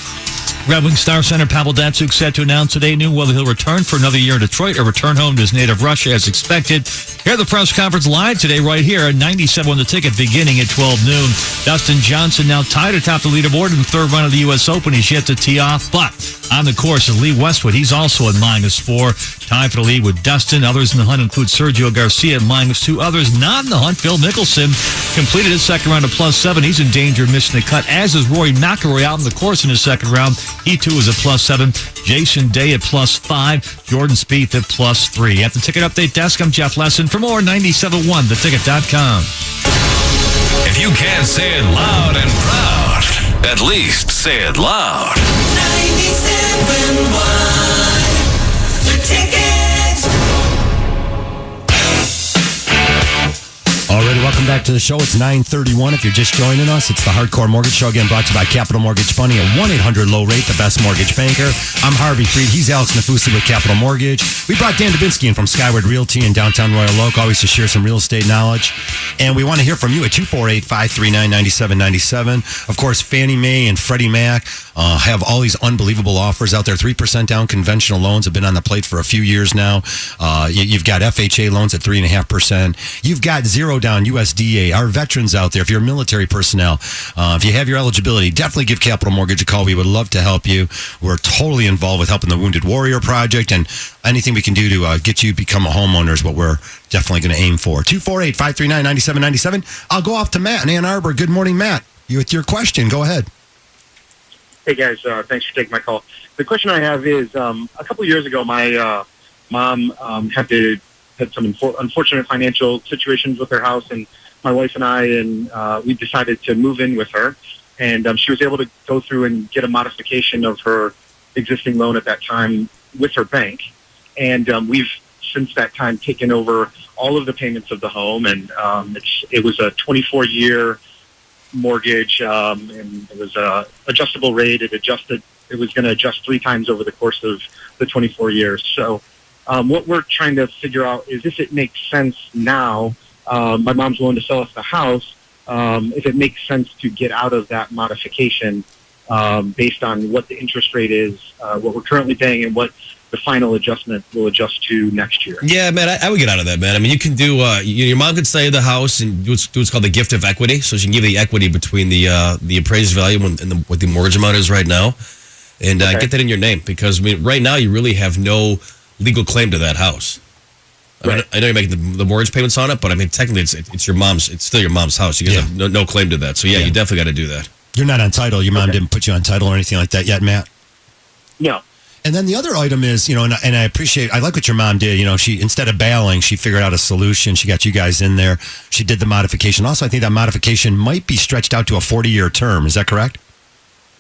Red Wings star center Pavel Datsyuk set to announce today noon whether he'll return for another year in Detroit or return home to his native Russia as expected. Hear the press conference live today right here at 97.1 The Ticket beginning at 12 noon. Dustin Johnson now tied atop the leaderboard in the third round of the U.S. Open. He's yet to tee off, but on the course is Lee Westwood. He's also at -4. Tied for the lead with Dustin. Others in the hunt include Sergio Garcia at -2. Others not in the hunt. Phil Mickelson completed his second round at +7. He's in danger of missing the cut, as is Rory McIlroy out on the course in his second round. He too is at +7. Jason Day at +5. Jordan Spieth at +3. At the Ticket Update Desk, I'm Jeff Lesson. For more, 97.1theticket.com. If you can't say it loud and proud, at least say it loud. 97.1 The Ticket. All right, welcome back to the show. It's 9:31. If you're just joining us, it's the Hardcore Mortgage Show, again brought to you by Capital Mortgage Funding at 1-800-LOW-RATE, the best mortgage banker. I'm Harvey Freed. He's Alex Nafusi with Capital Mortgage. We brought Dan Dubinsky in from Skyward Realty in downtown Royal Oak, always to share some real estate knowledge. And we want to hear from you at 248-539-9797. Of course, Fannie Mae and Freddie Mac have all these unbelievable offers out there. 3% down conventional loans have been on the plate for a few years now. You've got FHA loans at 3.5%. You've got 0 down USDA. Our veterans out there, if you're military personnel, if you have your eligibility, definitely give Capital Mortgage a call. We would love to help you. We're totally involved with helping the Wounded Warrior Project, and anything we can do to get you become a homeowner is what we're definitely going to aim for. 248-539-9797. I'll go off to Matt in Ann Arbor. Good morning, Matt. You with your question. Go ahead. Hey, guys. Thanks for taking my call. The question I have is, a couple of years ago, my mom had some unfortunate financial situations with her house, and my wife and we decided to move in with her, and she was able to go through and get a modification of her existing loan at that time with her bank, and we've since that time taken over all of the payments of the home, and it was a 24-year mortgage, and it was a adjustable rate. It was going to adjust 3 times over the course of the 24 years. So what we're trying to figure out is if it makes sense now. My mom's willing to sell us the house. If it makes sense to get out of that modification based on what the interest rate is, what we're currently paying, and what the final adjustment will adjust to next year. Yeah, man, I would get out of that, man. I mean, you can do, your mom could sell you the house and do what's called the gift of equity. So she can give you the equity between the appraised value and what the mortgage amount is right now, and get that in your name. Because, I mean, right now you really have no legal claim to that house. Right. I know you're making the mortgage payments on it, but I mean, technically it's your mom's. It's still your mom's house. You guys have no claim to that. So you definitely got to do that. You're not on title. Your mom didn't put you on title or anything like that yet, Matt? No. And then the other item is, and I like what your mom did. She, instead of bailing, she figured out a solution. She got you guys in there. She did the modification. Also, I think that modification might be stretched out to a 40-year term. Is that correct?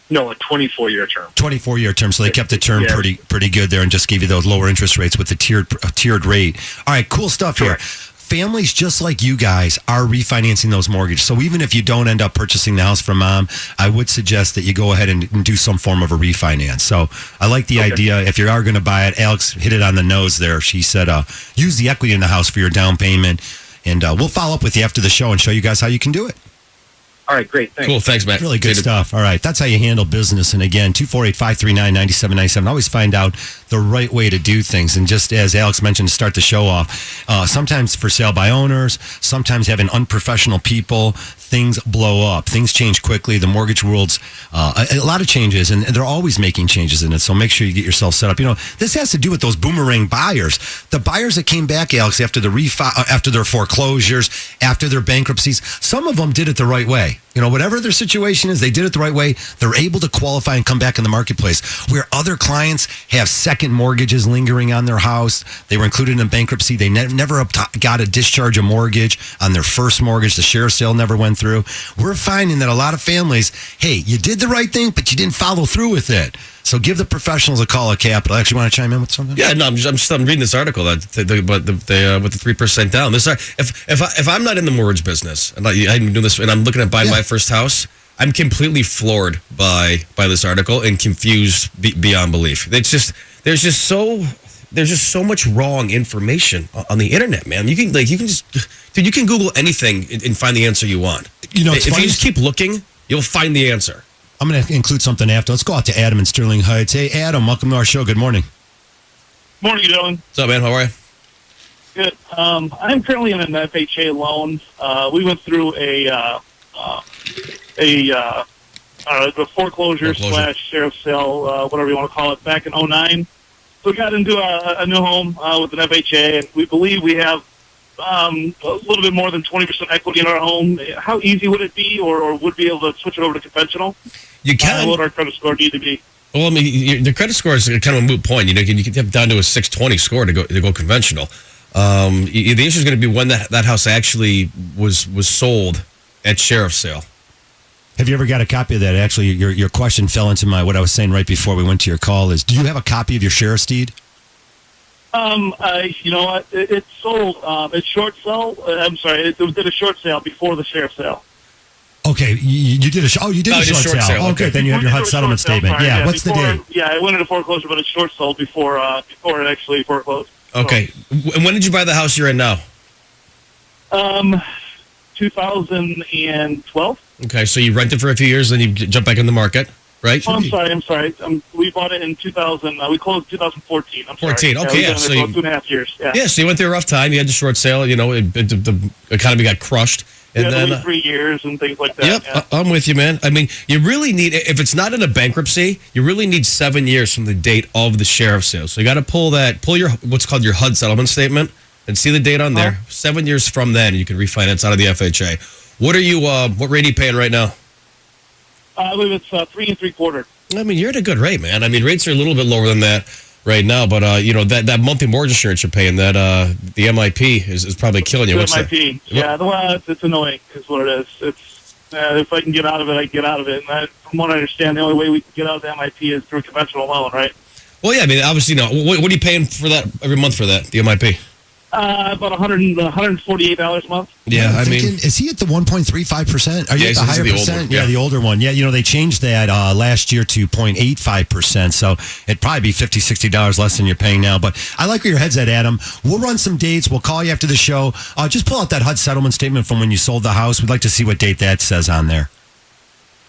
No, a 24-year term. 24-year term, so they kept the term Yeah. pretty good there and just gave you those lower interest rates with the tiered rate. All right, cool stuff here. Families just like you guys are refinancing those mortgages. So even if you don't end up purchasing the house from mom, I would suggest that you go ahead and do some form of a refinance. So I like the idea. If you are going to buy it, Alex hit it on the nose there. She said, use the equity in the house for your down payment. And we'll follow up with you after the show and show you guys how you can do it. All right, great. Thanks. Cool. Thanks, Matt. Really good stuff. All right. That's how you handle business. And again, 248-539-9797. Always find out the right way to do things. And just as Alex mentioned to start the show off, sometimes for sale by owners, sometimes having unprofessional people, things blow up. Things change quickly. The mortgage world's a lot of changes, and they're always making changes in it. So make sure you get yourself set up. You know, this has to do with those boomerang buyers. The buyers that came back, Alex, after the after their foreclosures, after their bankruptcies, some of them did it the right way. You know, whatever their situation is, they did it the right way. They're able to qualify and come back in the marketplace. Where other clients have second mortgages lingering on their house, they were included in bankruptcy. They never got a discharge of mortgage on their first mortgage. The sheriff's sale never went through. We're finding that a lot of families, hey, you did the right thing, but you didn't follow through with it. So give the professionals a call at Capital. Actually, want to chime in with something? Yeah, no, I'm reading this article that with the 3% down. This if I'm not in the mortgage business and I didn't do this, and I'm looking at buying my first house, I'm completely floored by this article and confused beyond belief. It's just there's just so much wrong information on the internet, man. You can Google anything and find the answer you want. You know, it's if funny. you just keep looking, you'll find the answer. I'm going to include something after. Let's go out to Adam in Sterling Heights. Hey, Adam, welcome to our show. Good morning. Morning, Dylan. What's up, man? How are you? Good. I'm currently in an FHA loan. We went through a foreclosure / sheriff's sale, whatever you want to call it, back in 2009. So we got into a new home with an FHA, and we believe we have a little bit more than 20% equity in our home. How easy would it be, or would be able to switch it over to conventional? You can. What would our credit score need to be? Well, I mean, the credit score is kind of a moot point. You know, you can have down to a 620 score to go conventional. The issue is going to be when that house actually was sold at sheriff's sale. Have you ever got a copy of that? Actually, your question fell into what I was saying right before we went to your call. Is, do you have a copy of your sheriff's deed? You know what? It's sold. It's short sale. I'm sorry. It did a short sale before the sheriff's sale. Okay, you did a short sale. Okay, then you have your HUD settlement statement. Yeah, what's the date? Yeah, it went into foreclosure, but it's short sold before it actually foreclosed. Okay, and when did you buy the house you're in now? 2012. Okay, so you rented for a few years, then you jump back in the market, right? Oh, I'm sorry. We bought it in 2000. We closed 2014. I'm sorry. 14. Okay, yeah. So 2.5 years. Yeah. Yeah. So you went through a rough time. You had the short sale. You know, the economy got crushed. And then 3 years and things like that. Yep, yeah. I'm with you, man. I mean, you really need, if it's not in a bankruptcy, you really need 7 years from the date of the sheriff's sale. So you got to pull your what's called your HUD settlement statement and see the date on there. 7 years from then, you can refinance out of the FHA. What rate are you paying right now? I believe it's 3 3/4. I mean, you're at a good rate, man. I mean, rates are a little bit lower than that right now, but you know that monthly mortgage insurance you're paying, that the MIP is probably killing you. What's MIP? Yeah, well, it's annoying is what it is. It's if I can get out of it, I can get out of it. And from what I understand, the only way we can get out of the MIP is through a conventional loan, right? Well, yeah. I mean, obviously, no. What are you paying for that every month for that? The MIP? About $148 a month. Yeah, I mean, is he at the 1.35%? Are you at the higher percent? Yeah, the older one. Yeah, you know, they changed that last year to 0.85%, so it'd probably be $50, $60 less than you're paying now. But I like where your head's at, Adam. We'll run some dates. We'll call you after the show. Just pull out that HUD settlement statement from when you sold the house. We'd like to see what date that says on there.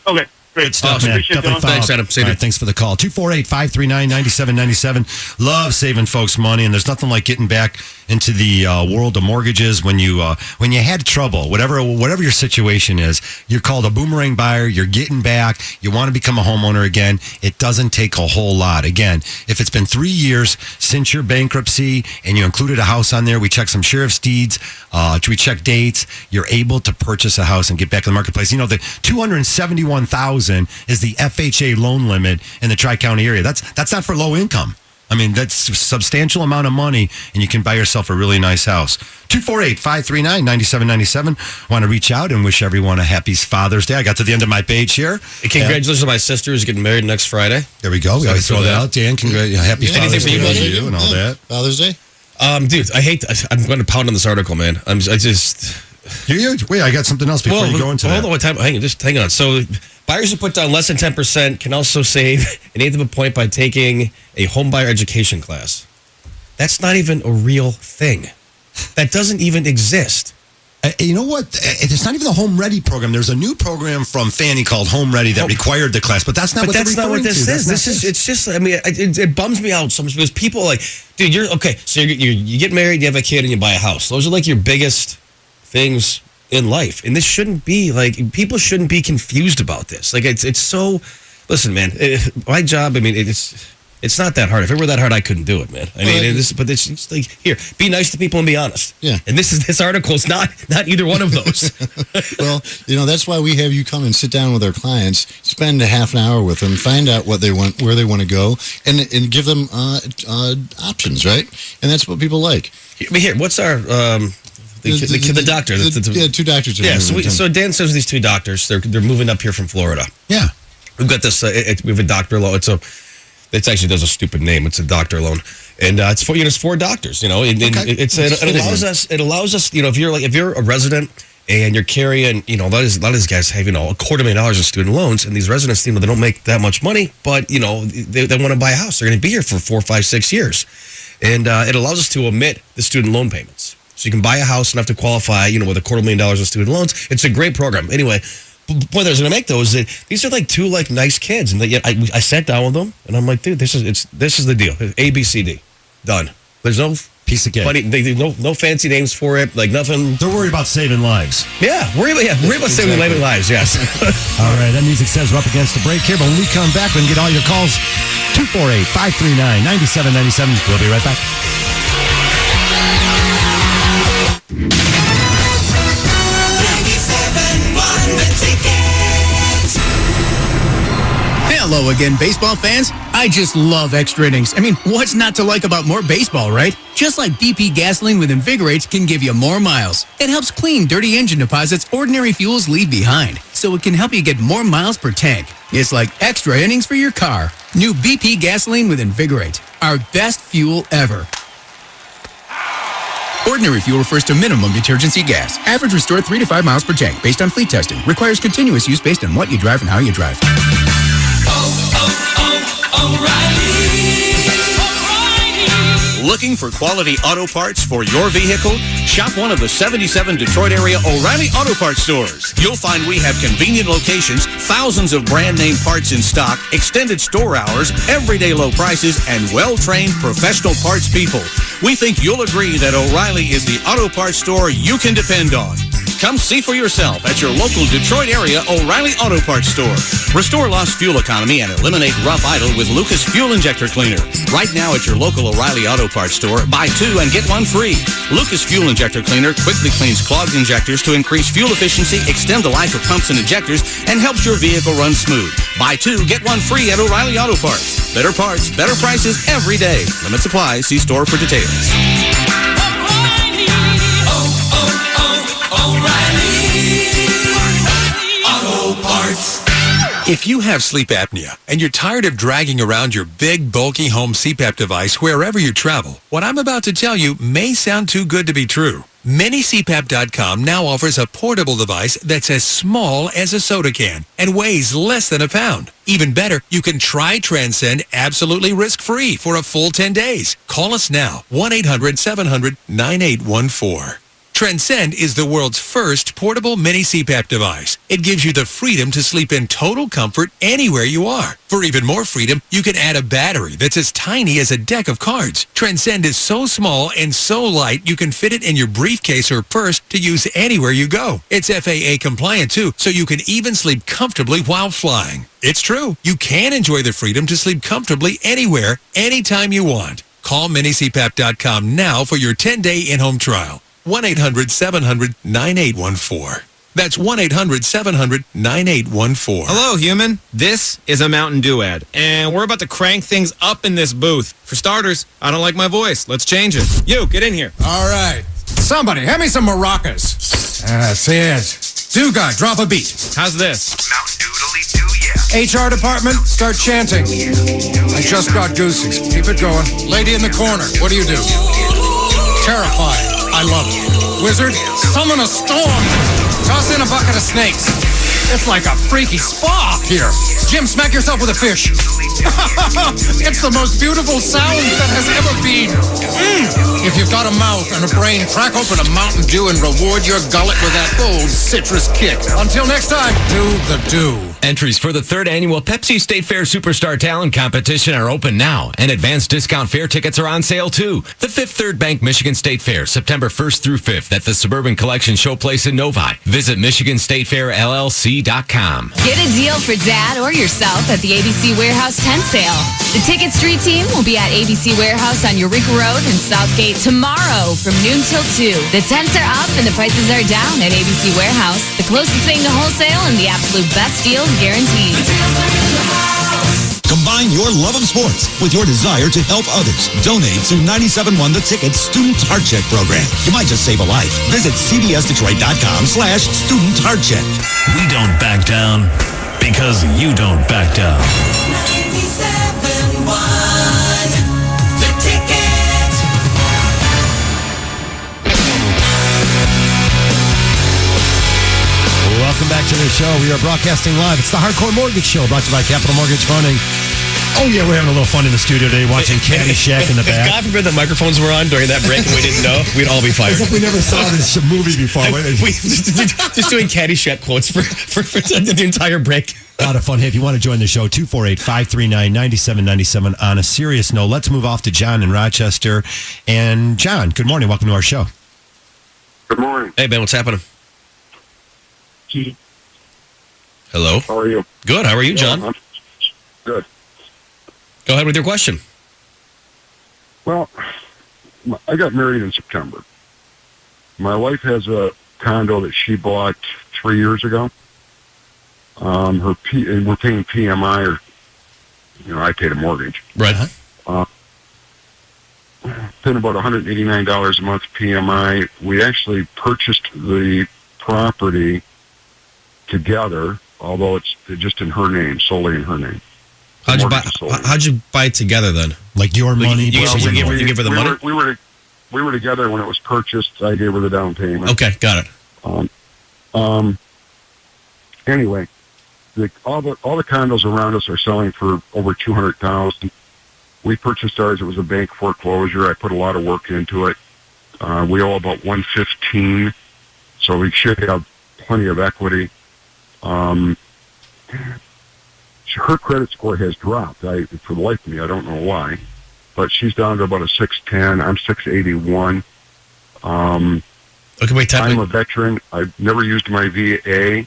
Okay. Great stuff, man. Thanks, Adam. All right, thanks for the call. 248-539-9797. Love saving folks money, and there's nothing like getting back into the world of mortgages when you had trouble, whatever your situation is. You're called a boomerang buyer. You're getting back. You want to become a homeowner again. It doesn't take a whole lot. Again, if it's been 3 years since your bankruptcy and you included a house on there, we check some sheriff's deeds. We check dates. You're able to purchase a house and get back in the marketplace. You know, the $271,000 is the FHA loan limit in the Tri-County area. That's not for low income. I mean, that's a substantial amount of money, and you can buy yourself a really nice house. 248-539-9797. Want to reach out and wish everyone a happy Father's Day. I got to the end of my page here. Hey, congratulations to my sister who's getting married next Friday. There we go. We always throw that out, Dan. Happy Father's Day to you and all that. Father's Day? Dude, I'm going to pound on this article, man. Wait, I got something else before you go into that. Hold on, hang on. So, buyers who put down less than 10% can also save an eighth of a point by taking a home buyer education class. That's not even a real thing. That doesn't even exist. You know what? It's not even the Home Ready program. There's a new program from Fannie called Home Ready that required the class, but that's not what they're referring to. It's just, I mean, it bums me out so much because people are like, dude, so you get married, you have a kid, and you buy a house. Those are like your biggest things in life. And this shouldn't be, like, people shouldn't be confused about this. Like, it's so, listen, man, my job, I mean, it's not that hard. If it were that hard, I couldn't do it, man. I mean, but it's just like, here, be nice to people and be honest. Yeah. And this article is not either one of those. Well, that's why we have you come and sit down with our clients, spend a half an hour with them, find out what they want, where they want to go, and give them options, right? And that's what people like. Here, what's our the doctor? Yeah, two doctors. Yeah, so Dan says these two doctors, they're moving up here from Florida. Yeah. We've got this, we have a doctor loan. It actually does a stupid name. It's a doctor loan, and it's four doctors. It allows us. If you're a resident and you're carrying, a lot of these guys have $250,000 in student loans, and these residents, they don't make that much money, but they want to buy a house. They're going to be here for 4, 5, 6 years, and it allows us to omit the student loan payments, so you can buy a house and have to qualify, with $250,000 in student loans. It's a great program. Anyway. The point I was going to make, though, is that these are like two nice kids, and I sat down with them, and I'm like, dude, this is the deal. A, B, C, D, done. There's no piece of cake. No fancy names for it, like nothing. They're worried about saving lives. Yeah, worry about saving lives. Yes. All right, that music says we're up against the break here, but when we come back, we can get all your calls. 248-539-9797. We'll be right back. Hello again, baseball fans. I just love extra innings. I mean, what's not to like about more baseball, right? Just like BP gasoline with Invigorate can give you more miles. It helps clean dirty engine deposits ordinary fuels leave behind, so it can help you get more miles per tank. It's like extra innings for your car. New BP gasoline with Invigorate. Our best fuel ever. Ordinary fuel refers to minimum detergency gas. Average restored 3 to 5 miles per tank based on fleet testing. Requires continuous use based on what you drive and how you drive. Looking for quality auto parts for your vehicle? Shop one of the 77 Detroit area O'Reilly Auto Parts stores. You'll find we have convenient locations, thousands of brand name parts in stock, extended store hours, everyday low prices, and well-trained professional parts people. We think you'll agree that O'Reilly is the auto parts store you can depend on. Come see for yourself at your local Detroit area O'Reilly Auto Parts store. Restore lost fuel economy and eliminate rough idle with Lucas Fuel Injector Cleaner. Right now at your local O'Reilly Auto Parts store, buy 2 and get 1 free. Lucas Fuel Injector Cleaner quickly cleans clogged injectors to increase fuel efficiency, extend the life of pumps and injectors, and helps your vehicle run smooth. Buy 2, get 1 free at O'Reilly Auto Parts. Better parts, better prices every day. Limit supply. See store for details. If you have sleep apnea and you're tired of dragging around your big, bulky home CPAP device wherever you travel, what I'm about to tell you may sound too good to be true. MiniCPAP.com now offers a portable device that's as small as a soda can and weighs less than a pound. Even better, you can try Transcend absolutely risk-free for a full 10 days. Call us now, 1-800-700-9814. Transcend is the world's first portable mini CPAP device. It gives you the freedom to sleep in total comfort anywhere you are. For even more freedom, you can add a battery that's as tiny as a deck of cards. Transcend is so small and so light you can fit it in your briefcase or purse to use anywhere you go. It's FAA compliant too, so you can even sleep comfortably while flying. It's true. You can enjoy the freedom to sleep comfortably anywhere, anytime you want. Call minicpap.com now for your 10-day in-home trial. 1-800-700-9814. That's 1-800-700-9814. Hello, human. This is a Mountain Dew ad, and we're about to crank things up in this booth. For starters, I don't like my voice. Let's change it. You, get in here. All right. Somebody, hand me some maracas. That's it. Dew guy, drop a beat. How's this? Mountain Doodly Doo, yeah. HR department, start chanting. I just got goosies. Keep it going. Lady in the corner, what do? Terrifying. I love it. Wizard, summon a storm. Toss in a bucket of snakes. It's like a freaky spa up here. Jim, smack yourself with a fish. It's the most beautiful sound that has ever been. If you've got a mouth and a brain, crack open a Mountain Dew and reward your gullet with that bold citrus kick. Until next time, do the do. Entries for the 3rd annual Pepsi State Fair Superstar Talent Competition are open now, and advanced discount fair tickets are on sale too. The Fifth Third Bank Michigan State Fair, September 1st through 5th at the Suburban Collection Showplace in Novi. Visit MichiganStateFairLLC.com. Get a deal for dad or yourself at the ABC Warehouse tent sale. The Ticket Street team will be at ABC Warehouse on Eureka Road in Southgate tomorrow from noon till 2. The tents are up and the prices are down at ABC Warehouse. The closest thing to wholesale and the absolute best deals guaranteed. Combine your love of sports with your desire to help others. Donate to 97.1 The Ticket's Student Heart Check program. You might just save a life. Visit cbsdetroit.com/Student Heart Check. We don't back down because you don't back down. 97.1 The Ticket. Welcome back to the show. We are broadcasting live. It's the Hardcore Mortgage Show, brought to you by Capital Mortgage Funding. Oh, yeah, we're having a little fun in the studio today, watching Caddyshack in the back. If God forbid the microphones were on during that break and we didn't know, we'd all be fired. As if we never saw this movie before. Just doing Caddyshack quotes for the entire break. A lot of fun. Hey, if you want to join the show, 248-539-9797. On a serious note, let's move off to John in Rochester. And John, good morning. Welcome to our show. Good morning. Hey, Ben, what's happening? Hello. How are you? Good. How are you, John? Good. Go ahead with your question. Well, I got married in September. My wife has a condo that she bought 3 years ago. And we're paying PMI, or I paid a mortgage. Right. Paying about $189 a month PMI. We actually purchased the property together, although it's just in her name, solely in her name. How'd you buy it together then? Like your money? You give her the money? We were together when it was purchased. I gave her the down payment. Okay, got it. Anyway, all the condos around us are selling for over $200,000. We purchased ours. It was a bank foreclosure. I put a lot of work into it. We owe about $115,000, so we should have plenty of equity. Her credit score has dropped. For the life of me, I don't know why, but she's down to about a 610. I'm 681. Okay, wait. I'm a veteran. I've never used my VA.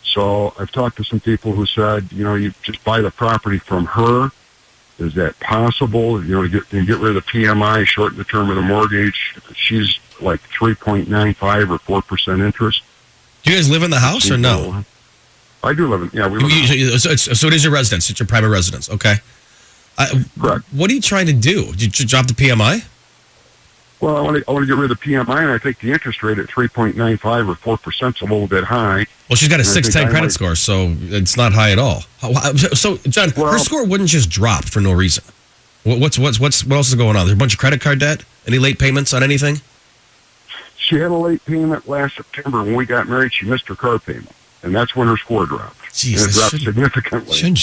So I've talked to some people who said, you just buy the property from her. Is that possible? To get rid of the PMI, shorten the term of the mortgage. She's like 3.95 or 4% interest. Do you guys live in the house or no? I do live in. Yeah, we live. So it is your residence. It's your private residence. Okay. Correct. What are you trying to do? Did you drop the PMI? Well, I want to get rid of the PMI, and I think the interest rate at 3.95 or 4% is a little bit high. Well, she's got a 610 credit score, so it's not high at all. So, John, her score wouldn't just drop for no reason. What else is going on? There's a bunch of credit card debt. Any late payments on anything? She had a late payment last September. When we got married, she missed her car payment, and that's when her score dropped. Jeez, and it dropped significantly. Shouldn't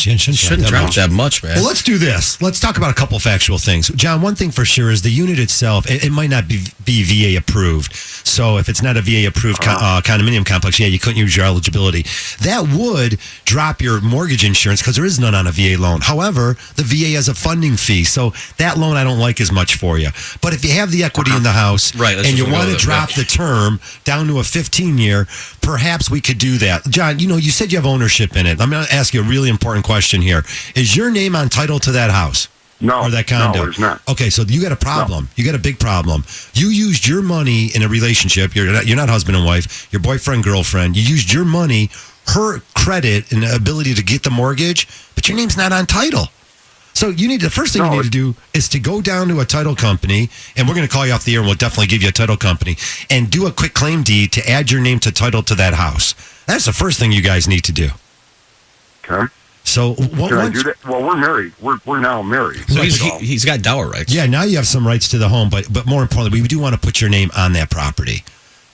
drop that much, man. Well, let's do this. Let's talk about a couple factual things. John, one thing for sure is the unit itself, it might not be VA approved. So if it's not a VA approved condominium complex, you couldn't use your eligibility. That would drop your mortgage insurance because there is none on a VA loan. However, the VA has a funding fee. So that loan I don't like as much for you. But if you have the equity in the house and you want to drop the term down to a 15-year, perhaps we could do that. John, you said you have ownership in it. I'm going to ask you a really important question here. Is your name on title to that house? No, or that condo? no, there's not. Okay, so you got a problem. You got a big problem. You used your money in a relationship. You're not husband and wife. Your boyfriend, girlfriend. You used your money, her credit, and ability to get the mortgage, but your name's not on title. So the first thing you need to do is to go down to a title company, and we're going to call you off the air, and we'll definitely give you a title company, and do a quick claim deed to add your name to title to that house. That's the first thing you guys need to do. Okay. So Can I do that? Well, we're married. We're now married. So he's got dower rights. Yeah, now you have some rights to the home, but more importantly, we do want to put your name on that property.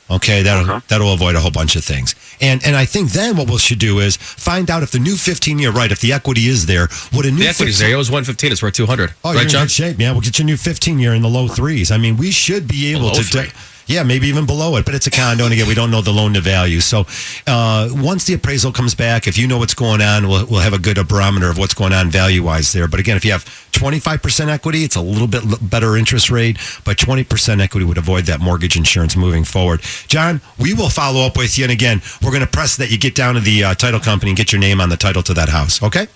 Okay, that'll avoid a whole bunch of things. And I think then what we should do is find out if the new 15-year, right, if the equity is there, what a new The equity's there. It was 115. It's worth 200. Oh, right, you're in John? good shape. Yeah, we'll get your new 15-year in the low threes. I mean, we should be able to. Yeah, maybe even below it, but it's a condo, and again, we don't know the loan to value. So once the appraisal comes back, if you know what's going on, we'll have a good barometer of what's going on value-wise there. But again, if you have 25% equity, it's a little bit better interest rate, but 20% equity would avoid that mortgage insurance moving forward. John, we will follow up with you, and again, we're going to press that you get down to the title company and get your name on the title to that house, okay?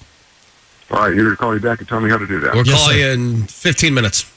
All right, you're going to call me back and tell me how to do that. We'll call you in 15 minutes.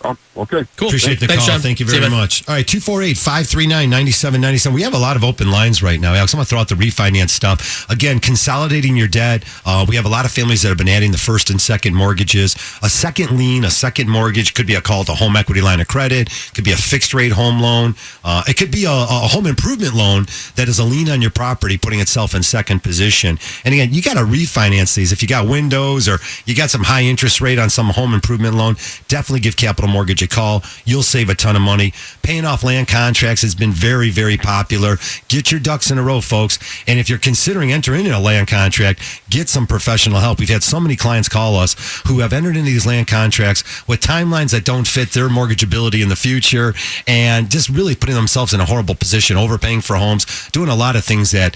Oh, okay. Cool. Appreciate the Thanks, call. John. Thank you See very man. much. All right, 248-539-9797. We have a lot of open lines right now, Alex. I'm going to throw out the refinance stuff. Again, consolidating your debt. We have a lot of families that have been adding the first and second mortgages. A second lien, a second mortgage could be called a home equity line of credit. Could be a fixed rate home loan. It could be a home improvement loan that is a lien on your property, putting itself in second position. And again, you got to refinance these. If you got windows or you got some high interest rate on some home improvement loan, definitely give Capital Mortgage a call. You'll save a ton of money. Paying off land contracts has been very, very popular. Get your ducks in a row, folks. And if you're considering entering into a land contract, get some professional help. We've had so many clients call us who have entered into these land contracts with timelines that don't fit their mortgageability in the future and just really putting themselves in a horrible position, overpaying for homes, doing a lot of things that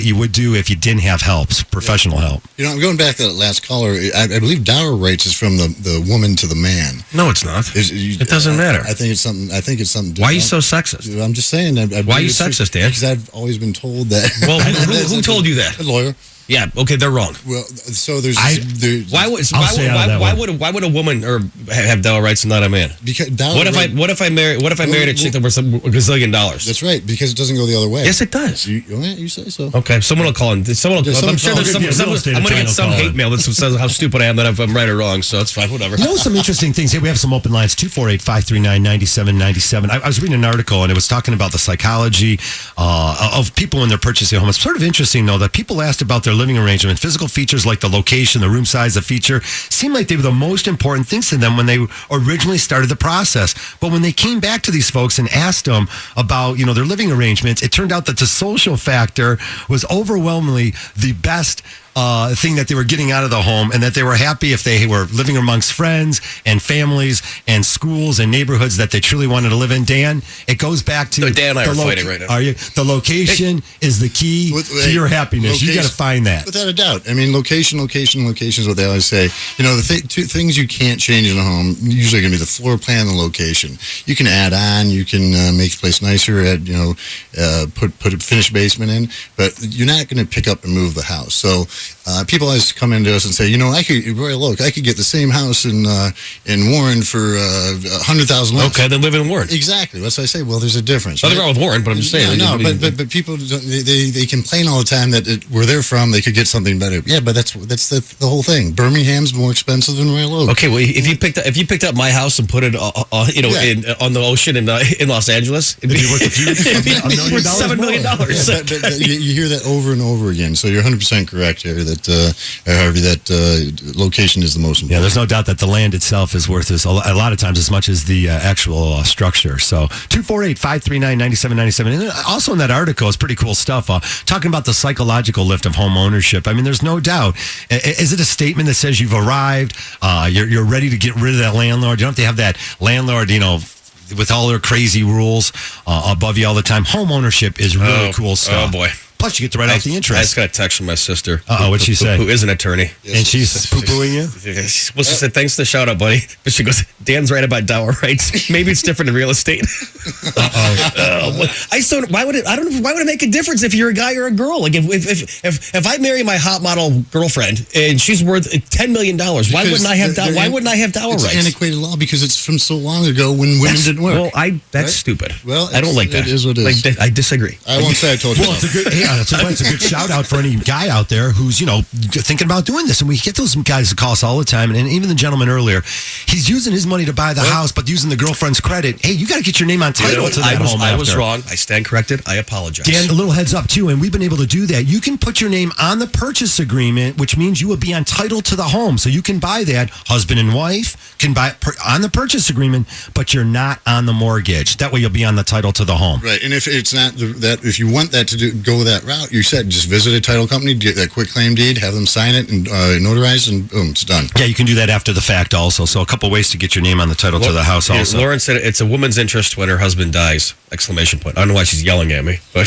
you would do if you didn't have help, professional help. You know, I'm going back to that last caller. I believe dower rates is from the woman to the man. No, it's not. It doesn't matter. I think it's something. Different. Why are you so sexist? I'm just saying. Why are you sexist, Dan? Because I've always been told that. Well, who told you that? A lawyer. Yeah. Okay, they're wrong. Well, so there's. Why would a woman or have dower rights and not a man? Because what if I married a chick that worth $1 gazillion? That's right. Because it doesn't go the other way. Yes, it does. You say so. Okay, someone will call in. I'm sure there's I'm going to get some hate mail that says how stupid I am, that if I'm right or wrong. So it's fine. Whatever. You know, some interesting things here. We have some open lines. 248-539-9797. I was reading an article and it was talking about the psychology of people when they're purchasing a home. It's sort of interesting though that people asked about their living arrangement. Physical features like the location, the room size, the feature seemed like they were the most important things to them when they originally started the process. But when they came back to these folks and asked them about, you know, their living arrangements, it turned out that the social factor was overwhelmingly the best thing that they were getting out of the home, and that they were happy if they were living amongst friends and families and schools and neighborhoods that they truly wanted to live in. Dan, it goes back to Dan and I are fighting right now. Are you? The location is the key to your happiness. You got to find that. Without a doubt. I mean, location is what they always say. You know, the two things you can't change in a home usually going to be the floor plan and the location. You can add on, you can make the place nicer, add, put a finished basement in, but you're not going to pick up and move the house. So people always come into us and say, I could get the same house in Warren for $100,000. Okay, then live in Warren. Exactly. That's what I say. Well, there's a difference. Nothing wrong with Warren, but I'm just saying. But people they complain all the time that where they're from they could get something better. Yeah, but that's the whole thing. Birmingham's more expensive than Royal Oak. Okay, well, if you picked up my house and put it on the ocean in Los Angeles, it'd be worth worth $7 million. Yeah, but you hear that over and over again. So you're 100% correct, Harry. That location is the most important. Yeah, there's no doubt that the land itself is worth a lot of times as much as the actual structure. So 248-539-9797. And then also in that article is pretty cool stuff talking about the psychological lift of home ownership. I mean, there's no doubt. Is it a statement that says you've arrived, you're ready to get rid of that landlord? You don't have to have that landlord, with all their crazy rules above you all the time. Home ownership is really cool stuff. Oh, boy. Plus, you get to write off the interest. I just got a text from my sister. What'd she say? Who is an attorney. And she's poo-pooing you? Well, she said, thanks for the shout-out, buddy. But she goes, Dan's right about dower rights. Maybe it's different in real estate. Uh-oh. I still. Why would it? I don't know. Why would it make a difference if you're a guy or a girl? Like if I marry my hot model girlfriend and she's worth $10 million, why wouldn't I have dower? Why wouldn't I have dower rights? It's antiquated law because it's from so long ago when women didn't work. Well, that's stupid. Well, I don't like that. It is what it is. Like, I disagree. I won't say I told you. Well, it's a good. Yeah, it's a good shout out for any guy out there who's thinking about doing this. And we get those guys to call us all the time. And even the gentleman earlier, he's using his money to buy the house, but using the girlfriend's credit. Hey, you got to get your name on title to that home. I was wrong. I stand corrected. I apologize. Dan, a little heads up too, and we've been able to do that. You can put your name on the purchase agreement, which means you will be on title to the home. So you can buy that. Husband and wife can buy on the purchase agreement, but you're not on the mortgage. That way you'll be on the title to the home. Right, and if it's not if you want that to go that route, you said just visit a title company, get that quick claim deed, have them sign it and notarize, and boom, it's done. Yeah, you can do that after the fact also. So a couple ways to get your name on the title to the house also. Lauren said it's a woman's interest when her husband dies! Exclamation point. I don't know why she's yelling at me, but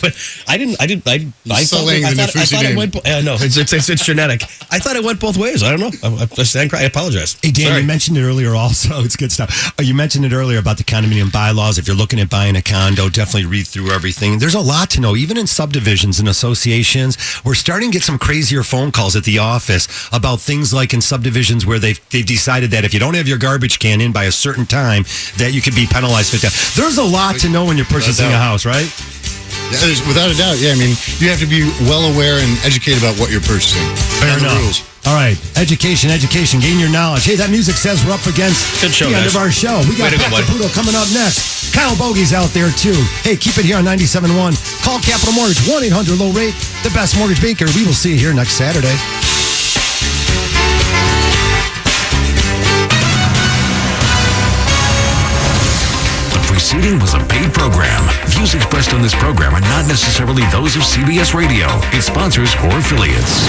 but I thought I went. No, it's genetic. I thought it went both ways. I don't know. I apologize. Hey Dan, Sorry. you mentioned it earlier also. It's good stuff. You mentioned it earlier about the condominium bylaws. If you're looking at buying a condo, definitely read through everything. There's a lot to know, even in subdivisions and associations. We're starting to get some crazier phone calls at the office about things like in subdivisions where they've decided that if you don't have your garbage can in by a certain time, that you could be penalized. There's a lot to know when you're purchasing a house, right? Yeah, without a doubt. Yeah, I mean, you have to be well aware and educated about what you're purchasing. Fair enough. Rules. All right, education, gain your knowledge. Hey, that music says we're up against the end of our show. We got Pat Caputo coming up next. Kyle Bogey's out there too. Hey, keep it here on 97.1. Call Capital Mortgage, 1-800-LOW-RATE, the best mortgage banker. We will see you here next Saturday. Preceding was a paid program. Views expressed on this program are not necessarily those of CBS Radio, its sponsors, or affiliates.